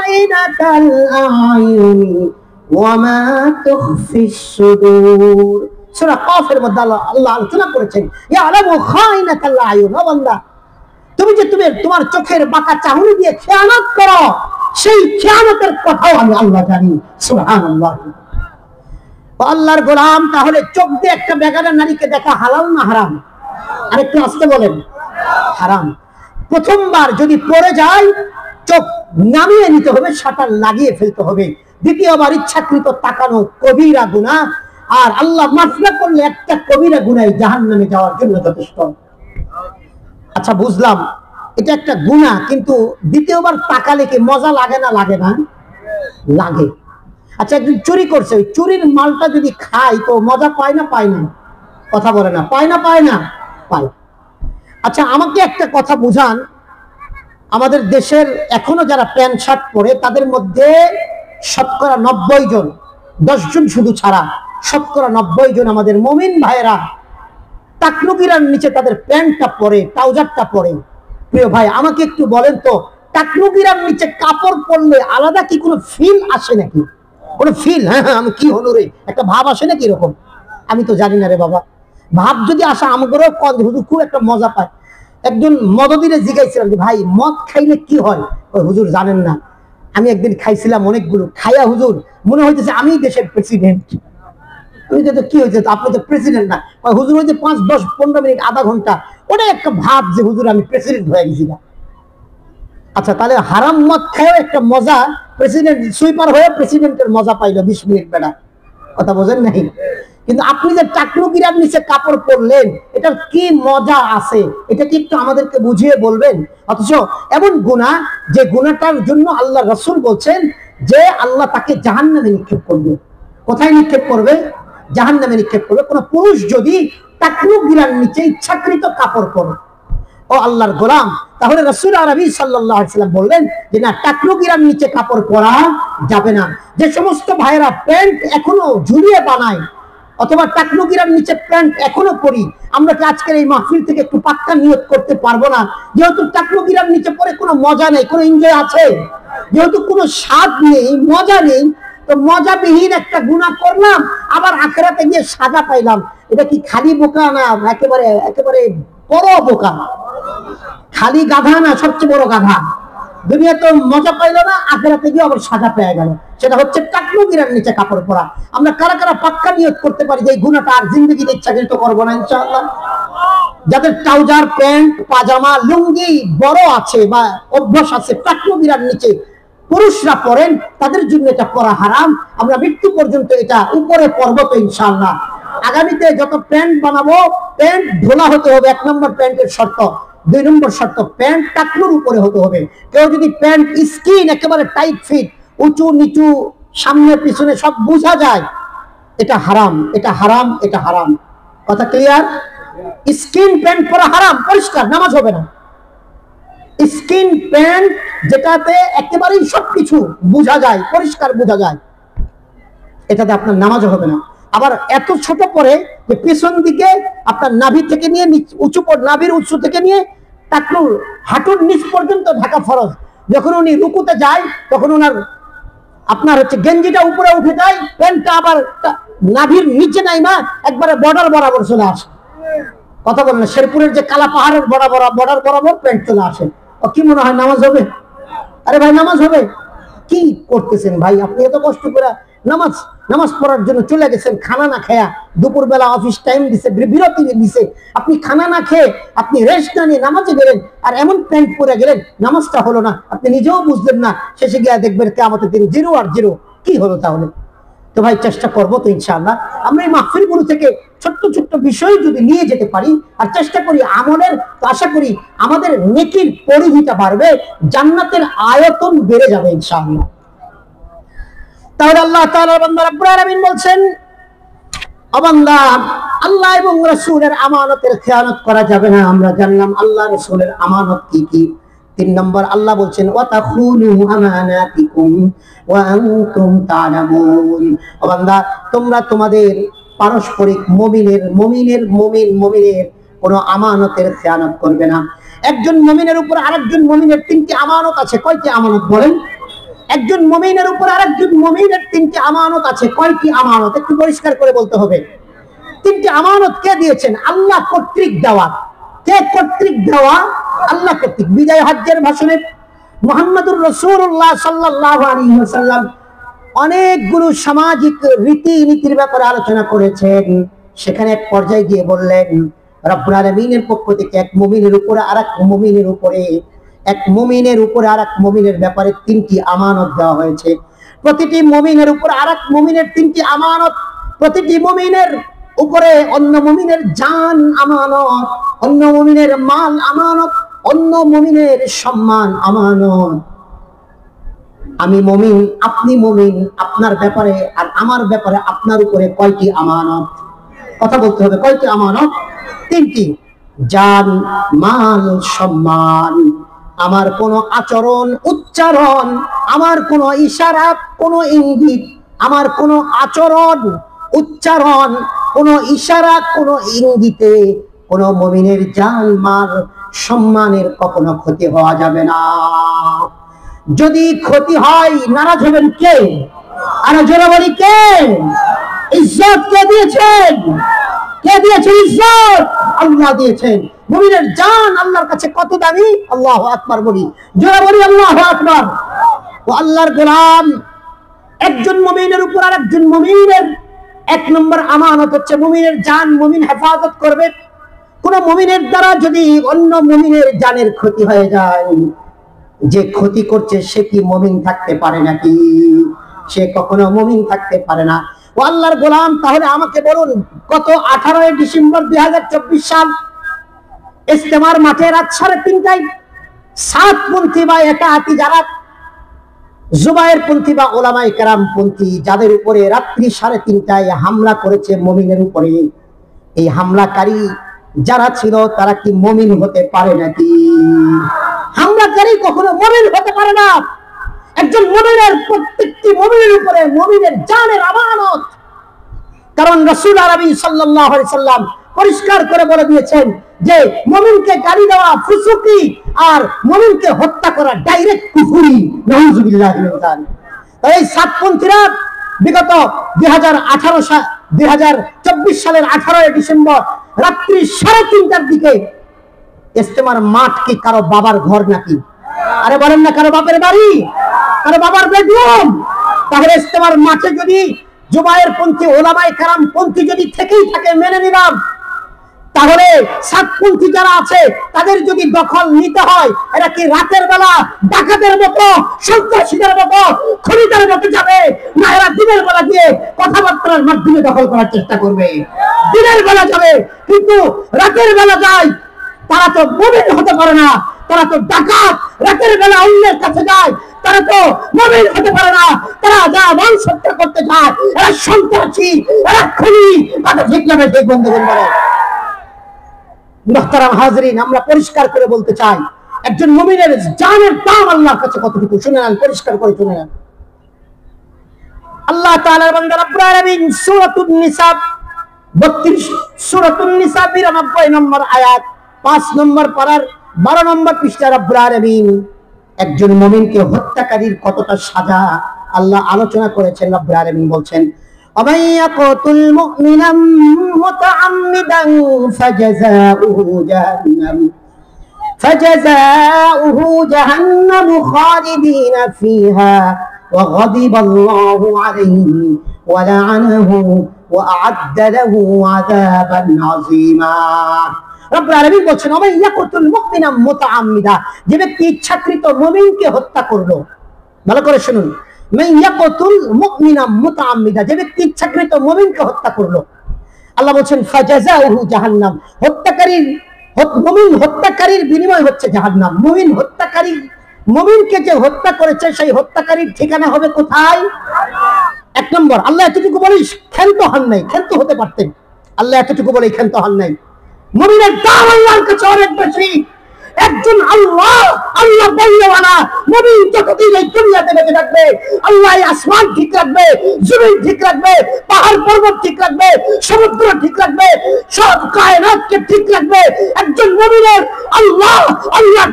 খাইনাতাল আয়ুনি ওয়া মা তুখফিস সুদূর। সূরা কাফের মধ্যে আল্লাহ আলোচনা করেছেন ইয়ালামু খাইনাতাল আয়ুন। ও বান্দা, তুমি যে তোমার চোখের বাঁকা চাহনি দিয়ে খেয়ানত করো, সেই খেয়ানতের কথাও আমি আল্লাহ জানি। সুবহানাল্লাহ। আল্লাহর গোলাম, তাহলে চোখ দিয়ে একটা বেগানা নারীকে দেখা হালাল না হারাম? আরেকটু আসতে বলেন। হারাম। প্রথমবার যদি পড়ে যায় চোখ নামিয়ে নিতে হবে, শাটার লাগিয়ে ফেলতে হবে। দ্বিতীয়বার ইচ্ছাকৃত তাকানো কবিরা গুনাহ, আর আল্লাহ মাফ না করলে একটা কবিরা গুনাহ জাহান্নামে যাওয়ার জন্য যথেষ্ট। আচ্ছা, বুঝলাম এটা একটা গুনাহ, কিন্তু দ্বিতীয়বার তাকালে কি মজা লাগে না? লাগে না? লাগে। আচ্ছা, একদিন চুরি করছে, ওই চুরির মালটা যদি খায় তো মজা পায় না পায় না? কথা বলে না, পায় না পায় না? পায়। আচ্ছা, আমাকে একটা কথা বুঝান, আমাদের দেশের এখনো যারা প্যান্ট শার্ট পরে তাদের মধ্যে শতকরা 90 জন, 10 জন শুধু ছাড়া, শতকরা 90 জন আমাদের মুমিন ভাইয়েরা টাকনুকিরার নিচে তাদের প্যান্টটা পরে, ট্রাউজারটা পরে। প্রিয় ভাই, আমাকে একটু বলেন তো, টাকনুকিরার নিচে কাপড় পরলে আলাদা কি কোনো ফিল আসে নাকি? কোনো ফিল? হ্যাঁ হ্যাঁ, আমি কি হলো রে, একটা ভাব আসে নাকি এরকম? আমি তো জানি না রে বাবা। ভাব যদি আসা, আমাদেরও হুজুর খুব একটা মজা পায়। একজন মদদিরে জিজ্ঞাসিলাম যে ভাই, মদ খাইলে কি হয়? ওই হুজুর জানেন না, আমি একদিন খাইছিলাম অনেকগুলো, খাইয়া হুজুর মনে হইতেছে আমি দেশের প্রেসিডেন্ট। কি হয়েছে? আপনি তো প্রেসিডেন্ট না। হুজুর হইতে 5, 10, 15 মিনিট, আধা ঘন্টা, ওটা একটা ভাব যে হুজুর আমি প্রেসিডেন্ট হয়ে গেছি না। আচ্ছা, তাহলে হারাম মদ খাইও একটা মজা, প্রেসিডেন্ট সুইপার হয়ে প্রেসিডেন্টের মজা পাইলো 20 মিনিট বেড়া। কথা বোঝেন নাই? কিন্তু আপনি যে টাকনুকিরার নিচে কাপড় পরলেন, এটার কি মজা আছে, এটা কি একটু আমাদেরকে বুঝিয়ে বলবেন? অথচ এমন গুনাহ, যে গুনাহটার জন্য আল্লাহ রাসূল বলছেন যে আল্লাহ তাকে জাহান্নামে নিক্ষেপ করবে। কোথায় নিক্ষেপ করবে? জাহান্নামে নিক্ষেপ করবে। কোন পুরুষ যদি টাকনুকিরার নিচে ইচ্ছাকৃত কাপড় পরে, ও আল্লাহর গোলাম, তাহলে রাসূল আরবি সাল্লাল্লাহু আলাইহি ওয়াসাল্লাম বললেন যে না, টাকনুকিরার নিচে কাপড় পরা যাবে না। যে সমস্ত ভাইরা প্যান্ট এখনো ঝুলিয়ে বানায় অথবা টাকনুকিরার নিচে প্যান্ট এখনো পরি, আমরা কি আজকের এই মাহফিল থেকে একটু পাক্কা নিয়ত করতে পারবো না? যেহেতু টাকনুকিরার নিচে পরে কোনো মজা নেই, কোনো এনজয় আছে? যেহেতু কোনো স্বাদ নেই, মজা নেই, তো মজাবিহীন একটা গুনাহ করলাম, আবার আখিরাতে গিয়ে সাজা পাইলাম। এটা কি খালি বোকা না একেবারে একেবারে বড় বোকা? খালি গাধা না সবচেয়ে বড় গাধা। দুনিয়া তো মজা পাইলো না, আখিরাতে গিয়ে আবার সাজা পেয়ে গেল। সেটা হচ্ছে টাকনুকিরার নিচে কাপড় পরা। আমরা কারা কারা পাক্কা নিয়ত করতে পারি যে এই গুনাহটা আর জিন্দেগিতে ইচ্ছাকৃত করবো না ইনশাআল্লাহ? যাদের ট্রাউজার, প্যান্ট, পাজামা, লুঙ্গি বড় আছে বা অভ্যাস আছে টাকনুকিরার নিচে পুরুষরা পরেন, তাদের জন্য এটা পরা হারাম। আমরা মৃত্যু পর্যন্ত এটা উপরে পরব তো ইনশাআল্লাহ। আগামীতে যত প্যান্ট বানাবো, প্যান্ট ঢোলা হতে হবে, 1 নম্বর প্যান্টের শর্ত। 2 নম্বর শর্ত, প্যান্ট টাকনুর উপরে হতে হবে। কেউ যদি প্যান্ট স্কিন একেবারে টাইট ফিট, উঁচু নিচু, সামনে পিছনে সব বোঝা যায়, এটা হারাম, এটা হারাম, এটা হারাম। কথা ক্লিয়ার? স্কিন প্যান্ট পরা হারাম, পরিষ্কার, নামাজ হবে না। স্কিন প্যান্ট যেটাতে একেবারেই সবকিছু বোঝা যায়, পরিষ্কার বোঝা যায়, এটাতে আপনার নামাজও হবে না। আবার এত ছোট পরে যে পেছন দিকে আপনার নাভি থেকে নিয়ে উঁচু, নাভির উঁচু থেকে নিয়ে টাকনুর হাঁটুর নিচ পর্যন্ত ঢাকা ফরজ। যখন উনি রুকুতে যায় তখন ওনার আপনার হচ্ছে গেঞ্জিটা উপরে উঠে যায়, প্যান্টটা আবার নাভির নিচে নাই মা, একবারে বর্ডার বরাবর চলে আসে। কথা বলেন না? শেরপুরের যে কালা পাহাড়ের বর্ডার বরাবর প্যান্ট চলে আসে। ও কি মনে হয় নামাজ হবে? আরে ভাই, নামাজ হবে? কি করতেছেন ভাই আপনি? এত কষ্ট করে নামাজ পড়ার জন্য চলে গেছেন, খানা না খেয়া, দুপুর বেলা অফিস টাইম দিছে, বিরতি দিছে, আপনি খানা না খেয়ে, আপনি রেস্ট না নিয়ে নামাজে গেলেন, আর এমন প্যান্ট পরে গেলেন, নামাজটা হলো না, আপনি নিজেও বুঝলেন না, শেষে গিয়ে দেখবেন কিয়ামতের দিন 0 আর 0। কি হলো তাহলে? তো ভাই, চেষ্টা করবো তো ইনশাআল্লাহ আমরা এই মাহফিলগুলো থেকে ছোট্ট ছোট্ট বিষয় যদি নিয়ে যেতে পারি আর চেষ্টা করি আমলের, তো আশা করি আমাদের নেকির পরিধিটা বাড়বে, জান্নাতের আয়তন বেড়ে যাবে ইনশাআল্লাহ। তাহলে আল্লাহ তাআলা বান্দা রব্বুল আলামিন বলছেন, ও বান্দা, আল্লাহ এবং রাসূলের আমানতের খেয়ানত করা যাবে না। আমরা জানলাম আল্লাহ রাসূলের আমানত কি কি। 3 নম্বর আল্লাহ বলছেন, ওয়া তাখুনু আমানাতিকুম ওয়া আনতুম তা'লামুন। ও বান্দা, তোমরা তোমাদের পারস্পরিক মুমিনের কোন আমানতের খেয়ানত করবে না। একজন মুমিনের উপর আরেকজন মুমিনের 3টি আমানত আছে। কয়টি আমানত বলেন? একজন মুমিনের উপর আরেকজন মুমিনের তিনটি আমানত আছে। কয়টি আমানত? একটু পরিষ্কার করে বলতে হবে। তিনটি আমানত কে দিয়েছেন? আল্লাহ কর্তৃক দেওয়া। কে কর্তৃক দেওয়া? আল্লাহ কর্তৃক। বিজয় হজ্জের ভাষণে মুহাম্মদুর রাসূলুল্লাহ সাল্লাল্লাহু আলাইহি ওয়াসাল্লাম অনেকগুলো সামাজিক রীতিনীতির ব্যাপারে আলোচনা করেছেন। সেখানে এক পর্যায়ে গিয়ে বললেন, রব্বুল আলামিনের পক্ষ থেকে এক মুমিনের উপরে আরেক মুমিনের উপরে, এক মুমিনের উপরে আরেক মুমিনের ব্যাপারে তিনটি আমানত দেওয়া হয়েছে। প্রতিটি মুমিনের উপর আরেক মুমিনের তিনটি আমানত। প্রতিটি মুমিনের উপরে অন্য মুমিনের জান আমানত, অন্য মুমিনের মাল আমানত, অন্য মুমিনের সম্মান আমানত। আমি মুমিন, আপনি মুমিন, আপনার ব্যাপারে আর আমার ব্যাপারে আপনার উপরে কয়টি আমানত? কথা বলতে হবে। কয়টি আমানত? তিনটি। জান, মাল, সম্মান। আমার কোনো আচরণ, উচ্চারণ, আমার কোনো ইশারা, কোনো ইঙ্গিত, আমার কোনো আচরণ, উচ্চারণ, কোনো ইশারা, কোনো ইঙ্গিতে কোনো মুমিনের জান, মাল, সম্মানের কখনো ক্ষতি হওয়া যাবে না। যদি ক্ষতি হয় নারাজ হবেন কে? আর জোরে বলি কে? ইজ্জত কে দিয়েছেন? কে দিয়েছেন ইজ্জত? আল্লাহ দিয়েছেন। মুমিনের জান আল্লাহর কাছে কত দামি! আল্লাহু আকবার বলি, জোরে বলি আল্লাহু আকবার। ও আল্লাহর গোলাম, একজন মুমিনের উপর আরেকজন মুমিনের এক নম্বর আমানত হচ্ছে মুমিনের জান। মুমিন হেফাজত করবে। কোন মুমিনের দ্বারা যদি অন্য মুমিনের জানের ক্ষতি হয়ে যায়, যে ক্ষতি করছে সে কি মুমিন থাকতে পারে নাকি? সে কখনো মুমিন থাকতে পারে না। ও আল্লাহর গোলাম, তাহলে আমাকে বলুন, গত 18 ডিসেম্বর 2024 সাল ইজতেমার মাঠে রাত 3:30টায় সাতপন্থী বা একাআতি যারা জুবায়ের পন্থী বা ওলামায়ে কেরাম পন্থী, যাদের উপরে রাত্রি 3:30টায় হামলা করেছে মুমিনের উপরে, এই হামলাকারী যারা ছিল তারা কি মুমিন হতে পারে নাকি? হামলাকারী কখনো মুমিন হতে পারে না। একজন মুমিনের প্রত্যেকটি মুমিনের উপরে মুমিনের জানের আমানত। কারণ রাসূল আরবি সাল্লাল্লাহু আলাইহি সাল্লাম পরিষ্কার করে বলে দিয়েছেন যে মুমিনকে গালি দেওয়া ফুসুকি, আর মুমিনকে হত্যা করা ডাইরেক্ট কুফরি। নাউযুবিল্লাহি মিন যালিক। এই সাতপন্থীরা বিগত 2024 সালের 18 ডিসেম্বর রাত্রি 3:30টার দিকে, ইজতেমার মাঠ কি কারো বাবার ঘর নাকি? আরে বলেন না, কারো বাপের বাড়ি, কারো বাবার বেডরুম? তাহলে ইজতেমার মাঠে যদি জুবায়ের পন্থী, ওলামায়ে কেরাম পন্থী যদি থেকেই থাকে মেনে নিলাম, তাহলে সাতপন্থী যারা আছে তাদের যদি দখল নিতে হয়, এরা কি রাতের বেলা ডাকাতের মতো, সন্ত্রাসীদের মতো, খুনিদের মতো যাবে, না এরা দিনের বেলা দিয়ে কথাবার্তার মাধ্যমে দখল করার চেষ্টা করবে? দিনের বেলা যাবে, কিন্তু রাতের বেলা যায়, তারা তো মুমিন হতে পারে না। তারা তো ডাকাত, রাতের বেলা অন্যের কাছে যায়, তারা তো মুমিন হতে পারে না। তারা যা মানুষ হত্যা করতে যায়, এরা সন্ত্রাসী, এরা খুনি। কথা ঠিক না ঠিক বন্ধুগণ বলে? মুহতারাম হাজরিন, আমরা পরিষ্কার করে বলতে চাই, একজন মুমিনের জানের দাম আল্লাহর কাছে কতটুকু শুনে নেন, পরিষ্কার করে শুনে নেন। আল্লাহ তাআলার বান্দা রব্বুল আলামিন সূরাতুন নিসা 32, সূরাতুন নিসা 92 নম্বর আয়াত, 5 নম্বর পারার 12 নম্বর পৃষ্ঠা রব্বুল আলামিন একজন মুমিনকে হত্যাকারীর কতটা সাজা আল্লাহ আলোচনা করেছেন। রব্বুল আলামিন বলছেন, ومن يقتل مؤمنا متعمدا فجزاؤه جهنم خالدين فيها وغضب الله عليه ولعنه وأعد له عذابا عظيما। রব্বুল আলামিন বলছেন, ওয়া মান ইয়াকতুল মুমিনা মুতাআম্মিদা, যে ব্যক্তি ইচ্ছাকৃত মুমিনকে হত্যা করলো, ভালো করে শুনুন, মান ইয়াকতুল মুমিনা মুতাআম্মিদা, যে ব্যক্তি ইচ্ছাকৃত মুমিনকে হত্যা করলো, আল্লাহ বলছেন ফাজাযাউহু জাহান্নাম, মুমিন হত্যাকারীর বিনিময় হচ্ছে জাহান্নাম। মুমিন হত্যাকারী, মুমিনকে যে হত্যা করেছে সেই হত্যাকারীর ঠিকানা হবে কোথায়? 1 নম্বর, আল্লাহ এতটুকু বলিস ক্ষান্ত হন নাই, ক্ষান্ত হতে পারতেন, আল্লাহ এতটুকু বলে ক্ষান্ত হন নাই। মুমিনের দাম আল্লাহর কাছে অনেক বেশি। একজন আল্লাহ বললেওয়ালা মুমিন যতদিন এই দুনিয়াতে বেঁচে থাকবে, আল্লাহ আসমান ঠিক রাখবে, জমিন ঠিক রাখবে, পাহাড় পর্বত ঠিক রাখবে, সমুদ্র ঠিক রাখবে, সব কায়নাতকে ঠিক রাখবে। একজন মুমিনের আল্লাহ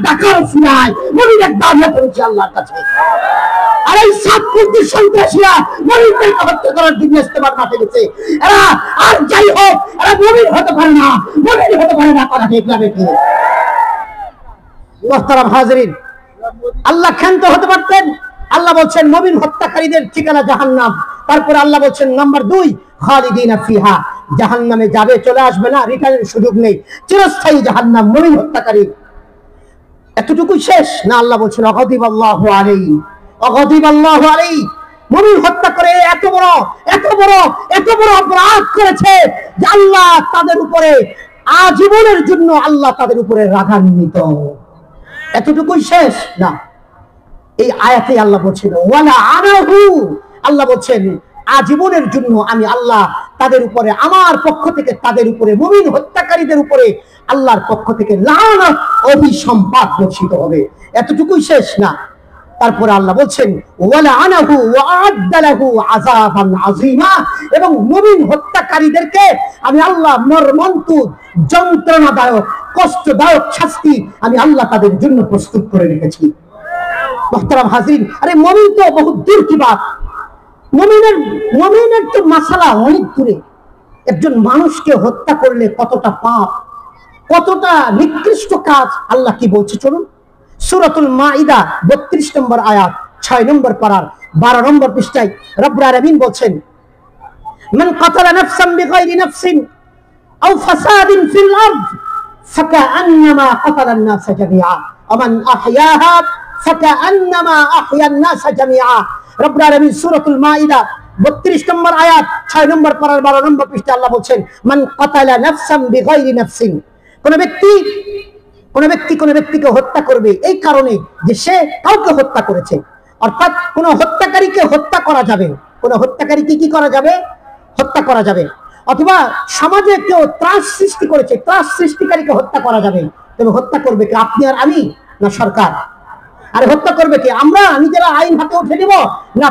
ডাকার শুনায়, মুমিনের দাম এত বেশি আল্লাহর কাছে। আর এই সাতপুরদের সন্ত্রাসীরা মুমিনদেরকে হত্যা করার জন্য ইস্তেমার মাঠে গেছে। এরা আর যাই হোক, এরা মুমিন হতে পারে না, মুমিন হতে পারে না, কথা ঠিক না বেঠিক? মুহতারাম হাজিরিন, আল্লাহ ক্ষান্ত হতে পারতেন। আল্লাহ বলছেন মুমিন হত্যাকারীদের ঠিকানা জাহান্নাম। তারপরে আল্লাহ বলছেন নাম্বার 2, খালিদিনা ফিহা, জাহান্নামে যাবে, চলে আসবে না, রিটার্নের সুযোগ নেই, চিরস্থায়ী জাহান্নাম মুমিন হত্যাকারী। এতটুকু শেষ না, আল্লাহ বলছেন অগদিবাল্লাহু আলাইহি, অগদিবাল্লাহু আলাইহি, মুমিন হত্যা করে এত বড় অপরাধ করেছে যে আল্লাহ তাদের উপরে আজীবনের জন্য আল্লাহ তাদের উপরে রাগান্বিত। এতটুকুই শেষ না, এই আয়াতে আল্লাহ বলছেন ওয়ালা আনাহু, আল্লাহ বলছেন আজীবনের জন্য আমি আল্লাহ তাদের উপরে, আমার পক্ষ থেকে তাদের উপরে, মুমিন হত্যাকারীদের উপরে আল্লাহর পক্ষ থেকে লানত, অভিসম্পাত বর্ষিত হবে। এতটুকুই শেষ না, তারপরে আল্লাহ বলছেন ওয়ালা আনাহু ওয়া আ'আদ্দা লাহু আযাবান আযীমা, এবং মুমিন হত্যাকারীদেরকে আমি আল্লাহ মর্মন্তুদ, যন্ত্রণাদায়ক, কষ্টদায়ক শাস্তি আমি আল্লাহ তাদের জন্য প্রস্তুত করে রেখেছি। মুহতারাম হাজিরিন, আরে মুমিন তো বহুত দূর কি বাত, মুমিনের তো মাসালা অনেক দূরে। একজন মানুষকে হত্যা করলে কতটা পাপ, কতটা নিকৃষ্ট কাজ, আল্লাহ কি বলছে চলুন। সূরাতুল মাইদা 32 নম্বর আয়াত, 6 নম্বর পারার 12 নম্বর পৃষ্ঠায় রব্বুল আলামিন বলছেন মান কাতালা নাফসান বিগাইরি নাফসিন আও ফাসাদিন ফিল আরদ ফাকাআন্নামা কাতালান নাস জামিআ ওয়া মান আহইয়াহা ফাকাআন্নামা আহইয়ান নাস জামিআ। রব্বুল আলামিন সূরাতুল মাইদা 32 নম্বর আয়াত 6 নম্বর পারার 12 নম্বর পৃষ্ঠায় আল্লাহ বলছেন মান কাতালা নাফসান বিগাইরি নাফসিন, কোন ব্যক্তিকে হত্যা করবে এই কারণে যে সে কাউকে হত্যা করেছে, অর্থাৎ কোন হত্যাকারীকে হত্যা করা যাবে, কোন হত্যাকারীকে কি করা যাবে, হত্যা করা যাবে। অথবা সমাজে কেউ ত্রাস সৃষ্টি করেছে, ত্রাস সৃষ্টিকারীকে হত্যা করা যাবে। তবে হত্যা করবে কি, আপনি আর আমি, না সরকার? আরে হত্যা করবে কি, আমরা নিজেরা আইন হাতে উঠে নিব, না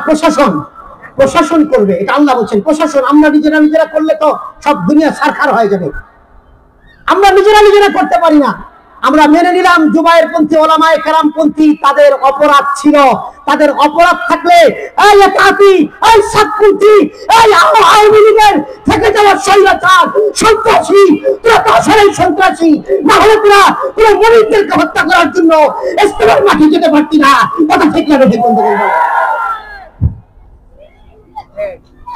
প্রশাসন করবে? এটা আল্লাহ বলছেন প্রশাসন। আমরা নিজেরা করলে তো সব দুনিয়া সারখার হয়ে যাবে। আমরা নিজেরা করতে পারি না। আমরা মেনে নিলাম জুবায়ের পন্থী, ওলামায়ে কেরাম পন্থী, তাদের অপরাধ ছিল। তাদের অপরাধ থাকলে এই একাতি, এই সাতপন্থী, এই আওয়ামী লীগের থেকে যাওয়া স্বৈরাচার, সন্ত্রাসী, তোরা তো আসলেই সন্ত্রাসী। না হলে তোরা মুমিনদেরকে হত্যা করার জন্য ইস্তেমার মাঠে যেতে পারতি না। কথা ঠিক না ঠিক বন্ধু?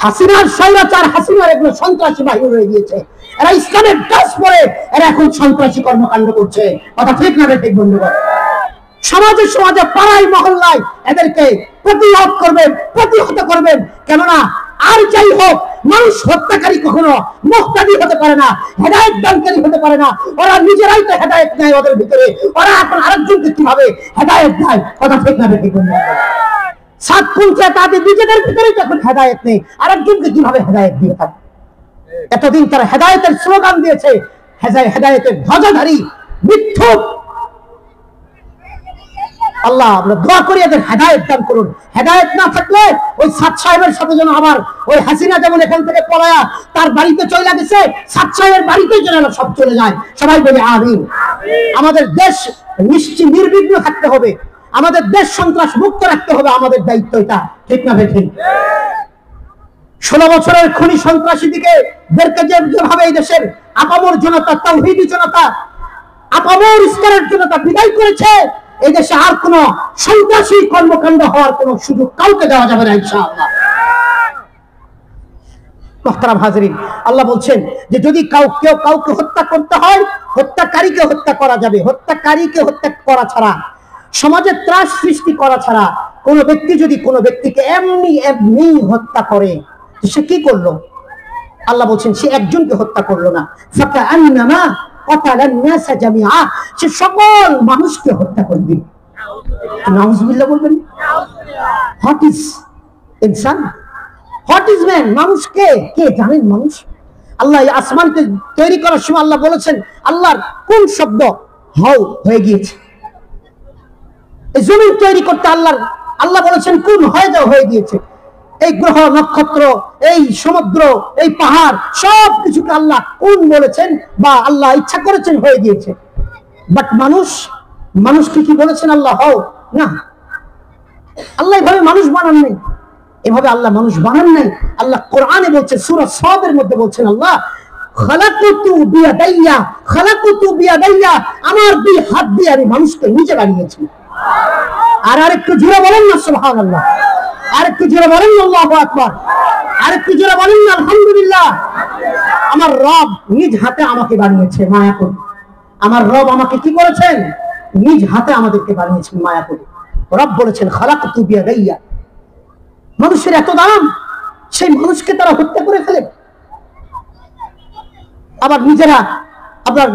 হাসিনার স্বৈরাচার, হাসিনার এগুলো সন্ত্রাসী বাহিনী হয়ে গিয়েছে। এরা ইসলামের ড্রেস পরে এরা এখন সন্ত্রাসী কর্মকাণ্ড করছে। কথা ঠিক না ঠিক বন্ধুগণ? সমাজে পাড়ায় মহল্লায় এদেরকে প্রতিহত করবেন। কেননা আর যাই হোক, মানুষ হত্যাকারী কখনো মুহতাদি হতে পারে না, হেদায়েত দানকারী হতে পারে না। ওরা নিজেরাই তো হেদায়েত নেয় ওদের ভিতরে, ওরা এখন আরেকজনকে কিভাবে হেদায়েত দেয়? কথা ঠিক না ঠিক বন্ধুগণ? সাতপুঞ্জে তাদের নিজেদের ভিতরে যখন হেদায়েত নেই, আরেকজনকে কিভাবে হেদায়েত দিয়ে থাকে? এতদিন তারা হেদায়েতের স্লোগান দিয়েছে, হেদায়েতের ধ্বজাধারী মিথ্যুক। আল্লাহ আমরা দোয়া করি এদের হেদায়েত দান করুন। হেদায়েত না থাকলে ওই সাদ সাহেবের সাথে যেন আবার ওই হাসিনা যেমন এখান থেকে পলায়া তার বাড়িতে চলে গেছে, সাদ সাহেবের বাড়িতে যেন সব চলে যায়। সবাই বলে আমিন। আমাদের দেশ নির্বিঘ্ন থাকতে হবে, আমাদের দেশ সন্ত্রাস মুক্ত রাখতে হবে, আমাদের দায়িত্ব এটা। ঠিক না ঠিক? 16 বছরের খুনি সন্ত্রাসী দিকে যেভাবে এই দেশের আপামর জনতা, তাওহীদি জনতা, আপামর স্তরের জনতা বিদায় করেছে, এই দেশে আর কোন সন্ত্রাসী কর্মকাণ্ড হওয়ার কোন সুযোগ কাউকে দেওয়া যাবে না ইনশাআল্লাহ। মুহতারাম হাজিরিন, আল্লাহ বলছেন যে যদি কাউকে হত্যা করতে হয়, হত্যাকারীকে হত্যা করা যাবে। হত্যাকারীকে হত্যা করা ছাড়া, সমাজে ত্রাস সৃষ্টি করা ছাড়া কোন ব্যক্তি যদি কোনো ব্যক্তিকে এমনি হত্যা করে, সে কি করলো? আল্লাহ বলছেন সে একজনকে হত্যা করলো না, ফাকাআন্নামা কাতালান নাস জামিআ, সে সকল মানুষকে হত্যা করবে। নাউযুবিল্লাহ বলবেন? হোয়াট ইজ ইনসান, হোয়াট ইজ ম্যান? মানুষকে কে জানেন? মানুষ আল্লাহ আসমানকে তৈরি করার সময় আল্লাহ বলেছেন, আল্লাহর কোন শব্দ হও হয়ে গিয়েছে। এই জমিন তৈরি করতে আল্লাহ বলেছেন কোন হয়ে যাও, হয়ে গিয়েছে। এই গ্রহ নক্ষত্র, এই সমুদ্র, এই পাহাড়, সব কিছুকে আল্লাহ কোন বলেছেন বা আল্লাহ ইচ্ছা করেছেন হয়ে গিয়েছে। বাট মানুষকে কি বলেছেন আল্লাহ হও? না, আল্লাহ এভাবে মানুষ বানান নাই, এভাবে আল্লাহ মানুষ বানান নাই। আল্লাহ কোরআনে বলছে, সূরা সাদের মধ্যে বলছেন আল্লাহ, খালাকুতু বিয়াদাইয়া, খালাকুতু বিয়াদাইয়া, আমার দুই হাত দিয়ে আমি মানুষকে নিজে বানিয়েছি। আর আরেকটু জোরে বলেন না সুবহানাল্লাহ, আরেকটু জোরে বলেন না আল্লাহু আকবার, আরেকটু জোরে বলেন না আলহামদুলিল্লাহ। আমার রব নিজ হাতে আমাকে বানিয়েছে, মায়া করে। আমার রব আমাকে কি করেছেন? নিজ হাতে আমাদেরকে বানিয়েছেন, মায়া করে। রব বলেছেন খালাকুতু বিয়াদাইয়া। মানুষের এত দাম, সেই মানুষকে তারা হত্যা করে ফেলে। আবার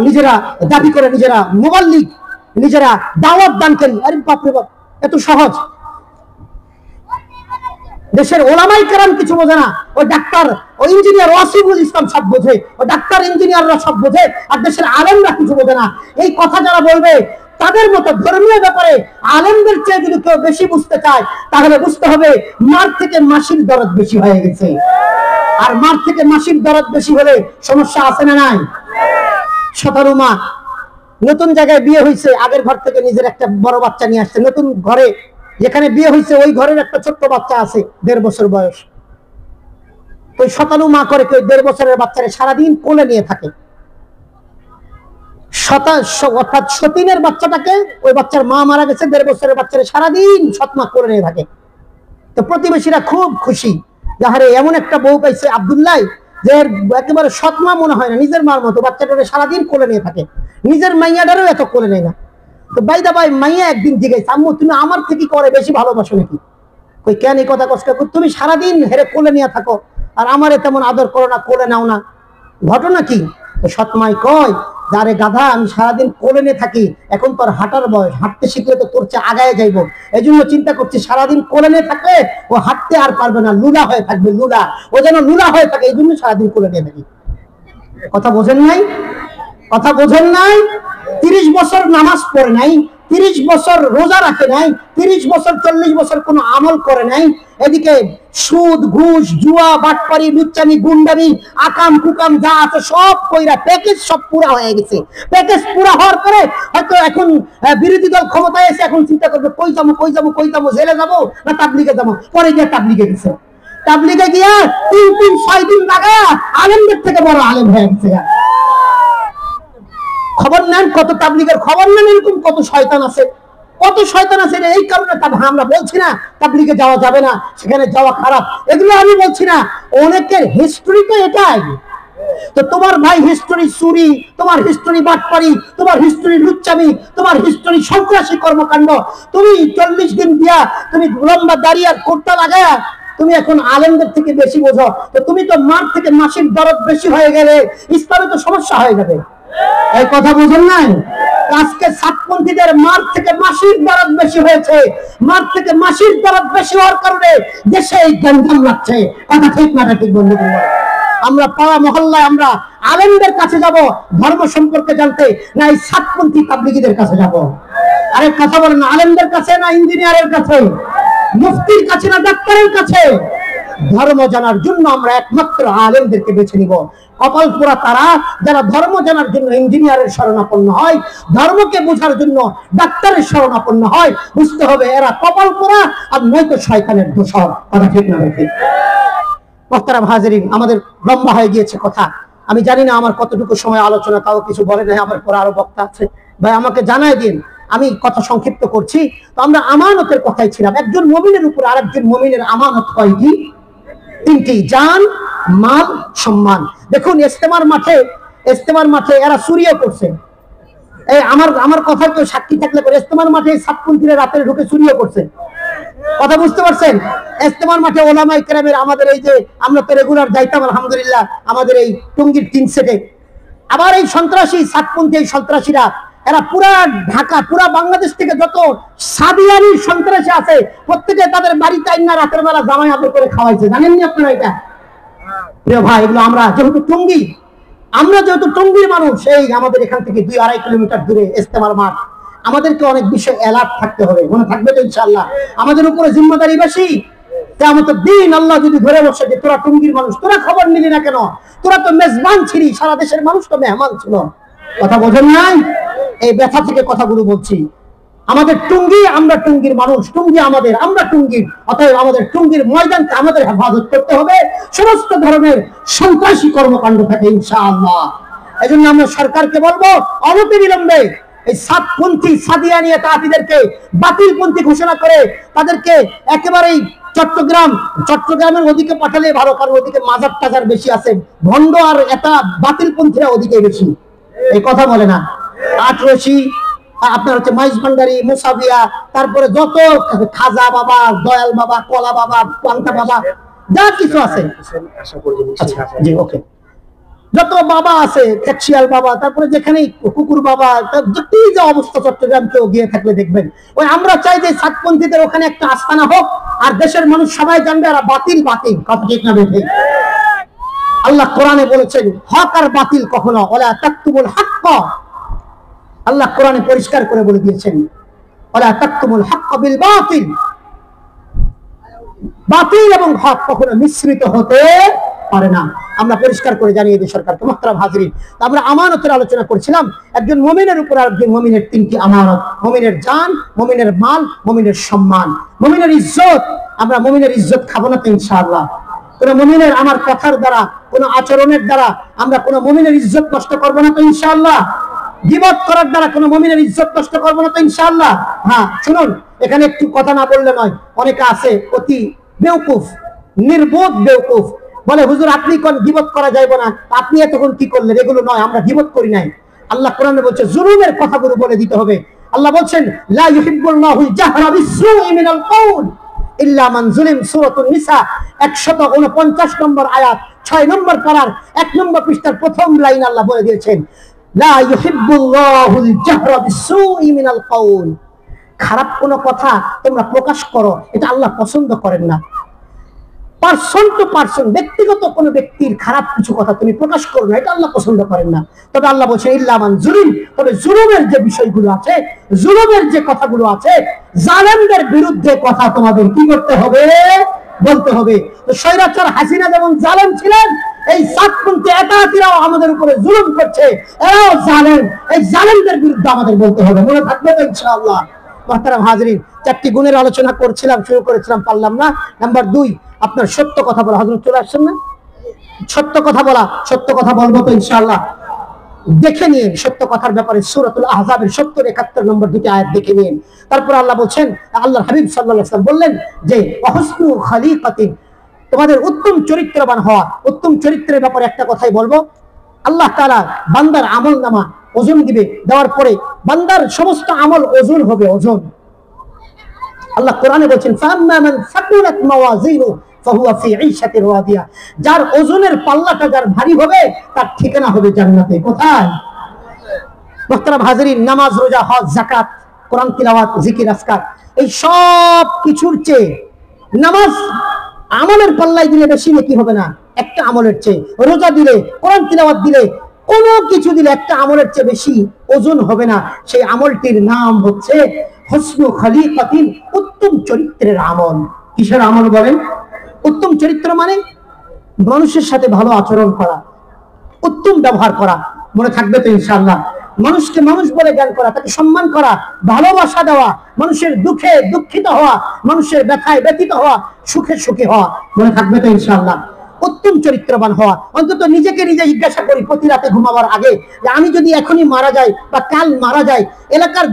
নিজেরা দাবি করে নিজেরা মুবাল্লিগ, নিজেরা দাওয়াত দানকারী। আরে বাপ রে বাপ, এত সহজ? দেশের ওলামাই কেরাম কিছু বোঝে না, ওই ডাক্তার, ওই ইঞ্জিনিয়ার ওয়াসিফুল ইসলাম সব বোঝে, ওই ডাক্তার ইঞ্জিনিয়াররা সব বোঝে, আর দেশের আলেমরা কিছু বোঝে না। এই কথা যারা বলবে, তাদের মতো ধর্মীয় ব্যাপারে আলেমদের চেয়ে যদি কেউ বেশি বুঝতে চায়, তাহলে বুঝতে হবে মার থেকে মাসির দরদ বেশি হয়ে গেছে। আর মার থেকে মাসির দরদ বেশি হলে সমস্যা আছে না নাই? 17 মা নতুন জায়গায় বিয়ে হয়েছে, আগের ঘর থেকে নিজের একটা বড় বাচ্চা নিয়ে আসছে। নতুন ঘরে যেখানে বিয়ে হয়েছে, ওই ঘরের একটা ছোট্ট বাচ্চা আছে 1.5 বছর বয়স। ওই 17 মা করে কেউ 1.5 বছরের বাচ্চারে সারাদিন কোলে নিয়ে থাকে। অর্থাৎ 17 বাচ্চাটাকে, ওই বাচ্চার মা মারা গেছে, 1.5 বছরের বাচ্চারে সারাদিন 7 মা কোলে নিয়ে থাকে। তো প্রতিবেশীরা খুব খুশি, যাহারে এমন একটা বউ পাইছে আব্দুল্লাহ, যে একেবারে 7 মা মনে হয় না, নিজের মার মতো বাচ্চাটারে সারাদিন কোলে নিয়ে থাকে। নিজের মাইয়াটারও এত কোলে নেয় না। তো বাইদা ভাই মাইয়া একদিন জিজ্ঞাসা, আম্মু তুমি আমার থেকে করে বেশি ভালোবাসো নাকি? কই কেন এই কথা কষ্ট? তুমি সারাদিন হেরে কোলে নিয়ে থাকো, আর আমারে তেমন আদর করো না, কোলে নাও না, ঘটনা কি? সৎমাই কয়, যারে গাধা, আমি সারাদিন কোলে নিয়ে থাকি, এখন তোর হাঁটার বয়স, হাঁটতে শিখলে তো তোর চেয়ে আগায় যাইবো, এই জন্য চিন্তা করছি সারাদিন কোলে নিয়ে থাকলে ও হাঁটতে আর পারবে না, লুলা হয়ে থাকবে, লুলা, ও যেন লুলা হয়ে থাকে, এই জন্য সারাদিন কোলে নিয়ে থাকি। কথা বোঝেন নাই? কথা বোঝেন নাই? 30 বছর নামাজ পড়ে নাই, 30 বছর রোজা রাখে নাই, 30 বছর 40 বছর কোনো আমল করে নাই, এদিকে সুদ, ঘুষ, জুয়া, বাটপারি, লুচ্চামি, গুন্ডামি, আকাম কুকাম যা আছে সব কইরা প্যাকেজ সব পুরা হয়ে গেছে। প্যাকেজ পুরা হওয়ার পরে হয়তো এখন বিরোধী দল ক্ষমতায় এসে এখন চিন্তা করবে কই যাবো, জেলে যাবো না তাবলিগে যাবো। পরে গিয়ে তাবলিগে গেছে, তাবলিগে গিয়া 3-6 দিন লাগায়া আলেমদের থেকে বড় আলেম হয়ে গেছে। খবর নেন কত তাবলিগের, খবর নেন এরকম কত শয়তান আছে, কত শয়তান আছে। এই কারণে আমরা বলছি না তাবলিগে যাওয়া যাবে না, সেখানে যাওয়া খারাপ, এগুলো আমি বলছি না। অনেকের হিস্টরি তো এটাই। তো তোমার ভাই হিস্টরি চুরি, তোমার হিস্টরি বাটপারি, তোমার হিস্টরি লুচ্চামি, তোমার হিস্টরি সন্ত্রাসী কর্মকাণ্ড, তুমি 40 দিন দিয়া তুমি লম্বা দাড়ি আর কোটটা লাগায়া তুমি এখন আলেমদের থেকে বেশি বোঝো। তো তুমি তো মার থেকে মাসির দরদ বেশি হয়ে গেলে ইসলামে তো সমস্যা হয়ে যাবে। এই কথা বুঝেন নাই? আজকে সাতপন্থীদের মার থেকে মাসির দরদ বেশি হয়েছে, মার থেকে মাসির দরদ বেশি হওয়ার কারণে দেশে এই গঞ্জাম লাগছে। কথা ঠিক না ঠিক বন্ধুগণ? আমরা পাড়া মহল্লায় আমরা আলেমদের কাছে যাব ধর্ম সম্পর্কে জানতে, না এই সাতপন্থী তাবলিগীদের কাছে যাব? আরে কথা বলেন, আলেমদের কাছে না ইঞ্জিনিয়ারের কাছে, মুফতির কাছে না ডাক্তারের কাছে? ধর্ম জানার জন্য আমরা একমাত্র আলেমদেরকে বেছে নিব। কপাল পোড়া তারা যারা ধর্ম জানার জন্য ইঞ্জিনিয়ারের শরণাপন্ন হয়, ধর্মকে বোঝার জন্য ডাক্তারের শরণাপন্ন হয়। বুঝতে হবে এরা কপাল পোড়া, আর নয়তো শয়তানের দোসর। কথা ঠিক না ঠিক? মোহতারাম হাজিরিন, আমাদের লম্বা হয়ে গিয়েছে কথা। আমি জানি না আমার কতটুকু সময় আলোচনা, তাও কিছু বলে নাই, আমার পরে আরো বক্তা আছে, ভাই আমাকে জানাই দিন। আমি কথা সংক্ষিপ্ত করছি। তো আমরা আমানতের কথাই ছিলাম। একজন মুমিনের উপর আরেকজন মুমিনের আমানত কয়টি? 3টি, জান, মাল, সম্মান। দেখুন ইজতেমার মাঠে এরা চুরিও করছে। এই আমার কথা কেউ সাক্ষী থাকলে পরে ইজতেমার মাঠে সাতপন্থীরা রাতে ঢুকে চুরিও করছে। কথা বুঝতে পারছেন? ইজতেমার মাঠে ওলামায়ে কেরামের, আমাদের এই যে আমরা তো রেগুলার যাইতাম আলহামদুলিল্লাহ আমাদের এই টঙ্গীর 3 সেটে। আবার এই সন্ত্রাসী সাতপন্থী, এই সন্ত্রাসীরা এরা পুরা ঢাকা, পুরা বাংলাদেশ থেকে যত সাদিয়ানি সন্ত্রাসী আছে প্রত্যেকে তাদের বাড়িতে আইনা রাতের বেলা জামাই আদর করে খাওয়াইছে। জানেননি আপনারা এটা? প্রিয় ভাই, এগুলো আমরা যেহেতু টঙ্গীর মানুষ, এই আমাদের এখান থেকে 2-2.5 কিলোমিটার দূরে ইজতেমার মাঠ। আমাদেরকে অনেক বিষয় অ্যালার্ট থাকতে হবে, মনে থাকবে তো ইনশাআল্লাহ? আমাদের উপরে জিম্মাদারি বেশি। কিয়ামতের দিন আল্লাহ যদি ধরে বসে যে তোরা টঙ্গীর মানুষ, তোরা খবর নিলি না কেন? তোরা তো মেজবান ছিলি, সারা দেশের মানুষ তো মেহমান ছিল। কথা বোঝেন নাই? এই ব্যথা থেকে কথাগুলো বলছি। আমাদের টুঙ্গি, আমরা টুঙ্গির মানুষ, টুঙ্গি আমাদের, আমরা টুঙ্গির, অতএব আমাদের টুঙ্গির ময়দানকে আমাদের হেফাজত করতে হবে সমস্ত ধরনের সন্ত্রাসী কর্মকাণ্ড থেকে ইনশাআল্লাহ। এই জন্য আমরা সরকারকে বলবো অনতিবিলম্বে এই সাতপন্থী সাদিয়ানিয়া তাঁতিদেরকে বাতিলপন্থী ঘোষণা করে তাদেরকে একেবারেই চট্টগ্রামের ওদিকে পাঠালে ভালো, কারণ ওদিকে মাজার টাজার বেশি আছে, ভণ্ড আর এটা বাতিলপন্থীরা ওদিকে বেশি, এই কথা বলে না। আটরশি, আপনার হচ্ছে মাইজ ভান্ডারি, মুসাবিয়া, তারপরে যত খাজা বাবা, দয়াল বাবা, কলা বাবা, পান্তা বাবা, যা কিছু আছে, জি ওকে, যত বাবা আছে, ট্যাক্সিয়াল বাবা, তারপরে যেখানে কুকুর বাবা, যতই যে অবস্থা চট্টগ্রাম কেউ গিয়ে থাকলে দেখবেন, ওই আমরা চাই যে সাতপন্থীদের ওখানে একটা আস্তানা হোক, আর দেশের মানুষ সবাই জানবে আর বাতিল বাতিল, কথা ঠিক না বেঠিক? আল্লাহ কোরআনে বলেছেন হক আর বাতিল কখনো ওয়ালা তাকতুমুল হক্ক, আল্লাহ কোরআনে পরিষ্কার করে বলে দিয়েছেন ওয়ালা তাকতুমুল হক্ক বিল বাতিল, বাতিল এবং হক কখনো মিশ্রিত হতে পারে না। আমরা পরিষ্কার করে জানিয়ে দিই সরকারকে। মুহতারাম হাজিরিন, আমরা আমানতের আলোচনা করছিলাম। একজন মুমিনের উপর আরেকজন মুমিনের তিনটি আমানত: মুমিনের জান, মুমিনের মাল, মুমিনের সম্মান, মুমিনের ইজ্জত। আমরা মুমিনের ইজ্জত খাবো না তো ইনশাআল্লাহ। কোন মুমিনের আমার কথার দ্বারা, কোন আচরণের দ্বারা আমরা কোন মুমিনের ইজ্জত নষ্ট করবো না তো ইনশাআল্লাহ। গীবত করার দ্বারা কোন মুমিনের ইজ্জত নষ্ট করবো না তো ইনশাআল্লাহ। হ্যাঁ শুনুন, এখানে একটু কথা না বললে নয়। অনেকে আছে অতি বেওকুফ, নির্বোধ বেওকুফ, বলে হুজুর আপনি কোন গীবত করা যাইব না, আপনি এতক্ষণ কি করলেন? এগুলো নয়, আমরা গীবত করি নাই। আল্লাহ কোরআনে বলছে জুলুমের কথাগুলো বলে দিতে হবে। আল্লাহ বলছেন লা ইউহিব্বুল্লাহুল জাহরা বিস-সুই মিনাল কাউল ইল্লা মান যুলিম, সূরাতুন নিসা 149 নম্বর আয়াত, 6 নম্বর পারার 1 নম্বর পৃষ্ঠার প্রথম লাইন আল্লাহ বলে দিয়েছেন লা ইউহিব্বুল্লাহুল জাহরা বিস-সুই মিনাল কাউল। খারাপ কোনো কথা তোমরা প্রকাশ করো, এটা আল্লাহ পছন্দ করেন না। পারসন টু পারসন, ব্যক্তিগত কোন ব্যক্তির খারাপ কিছু কথা তুমি প্রকাশ করো না, এটা আল্লাহ পছন্দ করেন না। তবে আল্লাহ বলছেন ইল্লা মান যুলিম, তবে জুলুমের যে বিষয়গুলো আছে, জুলুমের যে কথাগুলো আছে, জালেমদের বিরুদ্ধে কথা তোমাদের কি করতে হবে? বলতে হবে। তো স্বৈরাচার হাসিনা যেমন জালেম ছিলেন, এই সাতপন্থী এতাতিরাও আমাদের উপরে জুলুম করছে, এরাও জালেম। এই জালেমদের বিরুদ্ধে আমাদের বলতে হবে, মনে থাকবে তো ইনশাআল্লাহ। মুহতারাম হাজিরিন, 4টি গুণের আলোচনা করছিলাম, শুরু করেছিলাম, পারলাম না। নাম্বার 2, আপনার সত্য কথা বলা। হযরত চলে আসছেন না? সত্য কথা বলা, সত্য কথা বলবো তো ইনশাআল্লাহ। দেখে নিয়ে সত্য কথার ব্যাপারে সূরাতুল আহজাবের 70-71 নম্বর 2টি আয়াত দেখে নিন। তারপর আল্লাহ বলছেন, আল্লাহর হাবিব সাল্লাল্লাহু আলাইহি ওয়াসাল্লাম বললেন যে ওয়াহসনু খালিকাতিন, তোমাদের উত্তম চরিত্রবান হওয়া। উত্তম চরিত্রের ব্যাপারে একটা কথাই বলবো। আল্লাহ তাআলা বান্দার আমলনামা ওজন দিবে, দেওয়ার পরে বান্দার সমস্ত আমল ওজন হবে, ওজন। আল্লাহ কোরআনে বলেছেন ফাম্মা মান সাকুলাত মাওয়াজিনু ফাহুয়া ফি ঈশাতির রাদিয়া, যার ওজনের পাল্লাটা যার ভারী হবে তার ঠিকানা হবে জান্নাতে। কোথায়? মুহতারাম হাজিরিন, নামাজ, রোজা, হজ, যাকাত, কোরআন তিলাওয়াত, জিকির, আজকার, এই সব কিছুর চেয়ে নামাজ আমলের পাল্লায় দিলে বেশি নেকি হবে না একটা আমলের চেয়ে। রোজা দিলে, কোরআন তিলাওয়াত দিলে, কোনো কিছু দিলে একটা আমলের চেয়ে বেশি ওজন হবে না। সেই আমলটির নাম হচ্ছে হসনু খালিকাতিন, উত্তম চরিত্রের আমল। কিসের আমল বলেন? উত্তম চরিত্র মানে মানুষের সাথে ভালো আচরণ করা, উত্তম ব্যবহার করা, মনে থাকবে তো ইনশাআল্লাহ। মানুষকে মানুষ বলে জ্ঞান করা, তাকে সম্মান করা, ভালোবাসা দেওয়া, মানুষের দুঃখে দুঃখিত হওয়া, মানুষের ব্যথায় ব্যথিত হওয়া, সুখে সুখী হওয়া, মনে থাকবে তো ইনশাআল্লাহ। উত্তম চরিত্রবান হওয়া। অন্তত নিজেকে নিজে জিজ্ঞাসা করি প্রতি রাতে ঘুমাবার আগে, যে আমি যদি এখনই মারা যাই বা কাল মারা যাই, এলাকার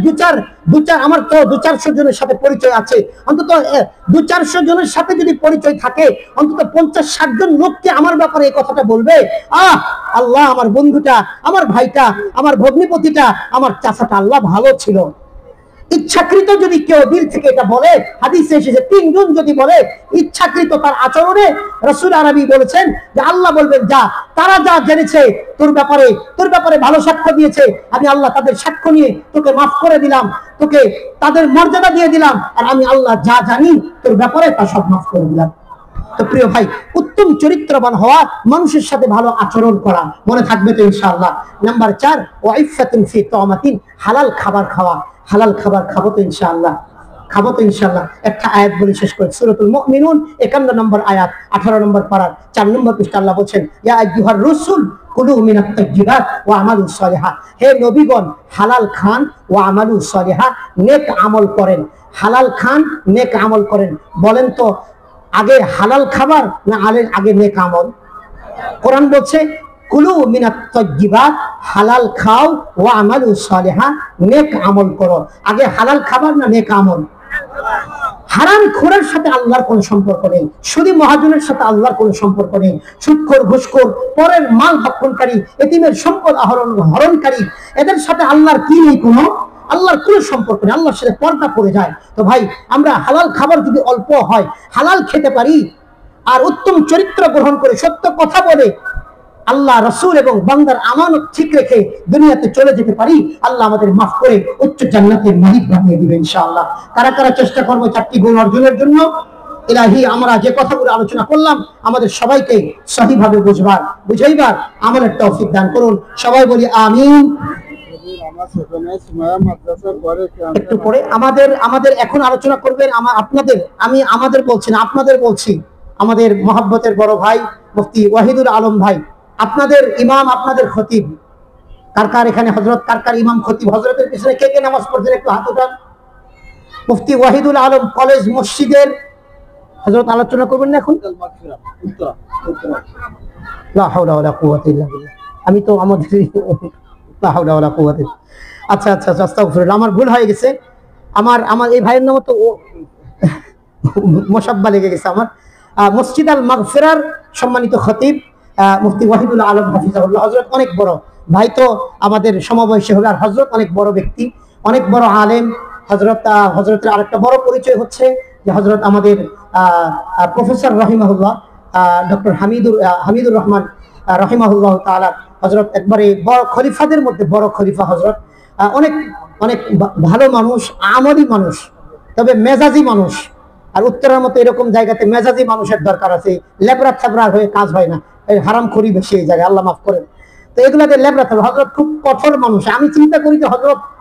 আমার তো 200-400 জনের সাথে পরিচয় আছে, অন্তত 200-400 জনের সাথে যদি পরিচয় থাকে, অন্তত 50-60 জন লোককে আমার ব্যাপারে এই কথাটা বলবে, আল্লাহ আমার বন্ধুটা, আমার ভাইটা, আমার ভগ্নিপতিটা, আমার চাচাটা আল্লাহ ভালো ছিল। ইচ্ছাকৃত যদি কেউ দিল থেকে এটা বলে, হাদিসে এসেছে 3 জন যদি বলে ইচ্ছাকৃত তার আচরণে, রাসূল আরবি বলেছেন যে আল্লাহ বলবেন যা, তারা যা জেনেছে তোর ব্যাপারে ভালো সাক্ষ্য দিয়েছে, আমি আল্লাহ তাদের সাক্ষ্য নিয়ে তোকে মাফ করে দিলাম, তোকে তাদের মর্যাদা দিয়ে দিলাম, আর আমি আল্লাহ যা জানি তোর ব্যাপারে তা সব মাফ করে দিলাম। তো প্রিয় ভাই, উত্তম চরিত্রবান হওয়া, মানুষের সাথে ভালো আচরণ করা, মনে থাকবে তো ইনশাআল্লাহ। নাম্বার 4, ওয়াইফাতুন ফি তামাতিন, হালাল খাবার খাওয়া। হালাল খাবার খাবো তো ইনশাআল্লাহ। খাবো তো ইনশাআল্লাহ। একটা আয়াত বলে শেষ করে, সূরাতুল মুমিনুন 51 নম্বর আয়াত 18 নম্বর পারার 4 নম্বর পৃষ্ঠা আল্লাহ বলছেন, ইয়া আইয়ুহার রাসূল কুলু মিনাত তাইয়্যিবাত ওয়া আমালুস সালিহাত, হে নবীগণ হালাল খান ওয়া আমালুস সালিহাত, নেক আমল করেন। হালাল খান, নেক আমল করেন। বলেন তো আগে হালাল খাবার না আগে নেক আমল? কোরআন বলছে কুলু মিনাত তাইয়্যিবাত, হালাল খাও, ওয়া আমালুস সালিহাত, নেক আমল করো। আগে হালাল খাবার না নেক আমল? হারাম খোরের সাথে আল্লাহর কোনো সম্পর্ক নেই, সুদী মহাজনের সাথে আল্লাহর কোনো সম্পর্ক নেই, সুদখোর ঘুষখোর পরের মাল ভক্ষণকারী এতিমের সম্পদ হরণকারী এদের সাথে আল্লাহর কি নেই? কোনো আল্লাহর কোনো সম্পর্ক নেই, আল্লাহর সাথে পর্দা পড়ে যায়। তো ভাই আমরা হালাল খাবার যদি অল্প হয় হালাল খেতে পারি আর উত্তম চরিত্র গ্রহণ করে সত্য কথা বলে আল্লাহ রাসূল এবং বান্দার আমানত ঠিক রেখে দুনিয়াতে চলে যেতে পারি, আল্লাহ আমাদের মাফ করে উচ্চ জান্নাতের মালিক বানিয়ে দিবেন ইনশাআল্লাহ। কারা কারা চেষ্টা করবো 4টি গুণ অর্জনের জন্য? ইলাহি আমরা যে কথাগুলো আলোচনা করলাম আমাদের সবাইকে সঠিকভাবে বুঝাইবার আমলের তৌফিক দান করুন। সবাই বলি আমিন। একটু পরে আমাদের এখন আলোচনা করবেন আমাদের বলছি না, আপনাদের বলছি, আমাদের মহব্বতের বড় ভাই মুফতি ওয়াহিদুল আলম ভাই, আপনাদের ইমাম, আপনাদের খতিব। কার এখানে হযরত, কার ইমাম খতিব? হযরতের পিছনে কে কে নামাজ পড়ছেন একটু হাত উঠান। মুফতি ওয়াহিদুল আলম কলেজ মসজিদের হযরত আলোচনা করবেন না এখন? লা হাওলা ওয়ালা কুওয়াতা ইল্লা বিল্লাহ। আমি তো আমাদের লা হাওলা ওয়ালা কুওয়াতা। আচ্ছা আস্তাগফিরুল্লাহ, আমার ভুল হয়ে গেছে। আমার এই ভাইয়ের নাম তো মোসাব্বা লেগে গেছে আমার। মসজিদ আল মাগফিরার সম্মানিত খতিব মুফতি ওয়াহিদুল আলম হাফিজাহুল্লাহ। হযরত অনেক বড় ভাই, তো আমাদের সমবয়সী হলো, আর হযরত অনেক বড় ব্যক্তি, অনেক বড় আলেম। হযরতের আরেকটা বড় পরিচয় হচ্ছে যে হযরত আমাদের প্রফেসর রহিমাহুল্লাহ, ডক্টর হামিদুর রহমান রহিমাহুল্লাহ তাআলা। হযরত একবারে বড় খলিফাদের মধ্যে বড় খলিফা হযরত। অনেক অনেক ভালো মানুষ, আমলি মানুষ, তবে মেজাজি মানুষ। আর উত্তরের মতো এরকম জায়গাতে মেজাজি মানুষের দরকার আছে, লেবরা থেবরা হয়ে কাজ হয় না, হারাম করি বেশি এই জায়গায়, আল্লাহ মাফ করেন। তো এগুলাতে লেবরা থেবরা। হযরত খুব কঠোর মানুষ। আমি চিন্তা করি যে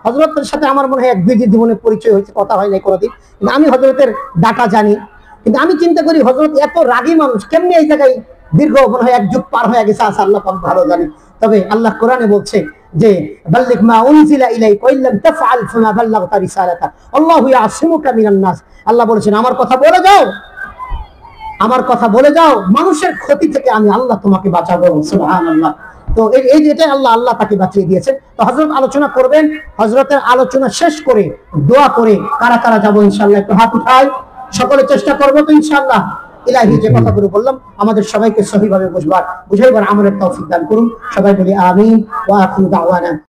হযরতের সাথে আমার মনে হয় 1-2 জীবনে পরিচয় হয়েছে, কথা হয় নাই কোনোদিন, কিন্তু আমি হযরতের ডাটা জানি। কিন্তু আমি চিন্তা করি হযরত এত রাগী মানুষ, কেমনি এই জায়গায় দীর্ঘ মনে হয় 1 যুগ পার হয়ে গেছে, আল্লাহ পাক ভালো জানেন। তবে আল্লাহ কোরআনে বলছে যে বাল্লিগ মা উনজিলা ইলাইকা ওয়া ইল্লাম তাফআল ফামা বাল্লাগতা রিসালাতা আল্লাহু ইয়াসিমুকা মিনান নাস। আল্লাহ বলেছেন আমার কথা বলে যাও, আমার কথা বলে যাও, মানুষের ক্ষতি থেকে আমি আল্লাহ তোমাকে বাঁচাবো। সুবহানাল্লাহ। তো এটা আল্লাহ তাকে বাঁচিয়ে দিয়েছেন। তো হযরত আলোচনা করবেন, হযরতের আলোচনা শেষ করে দোয়া করে কারা কারা যাবো ইনশাআল্লাহ একটু হাত উঠাই। সকলে চেষ্টা করবো তো ইনশাআল্লাহ। ইলাহি যে কথাগুলো বললাম আমাদের সবাইকে সহিভাবে বুঝাইবার আমলের তৌফিক দান করুন। সবাই বলি আমিন ওয়া আখিরু দাওয়ানা।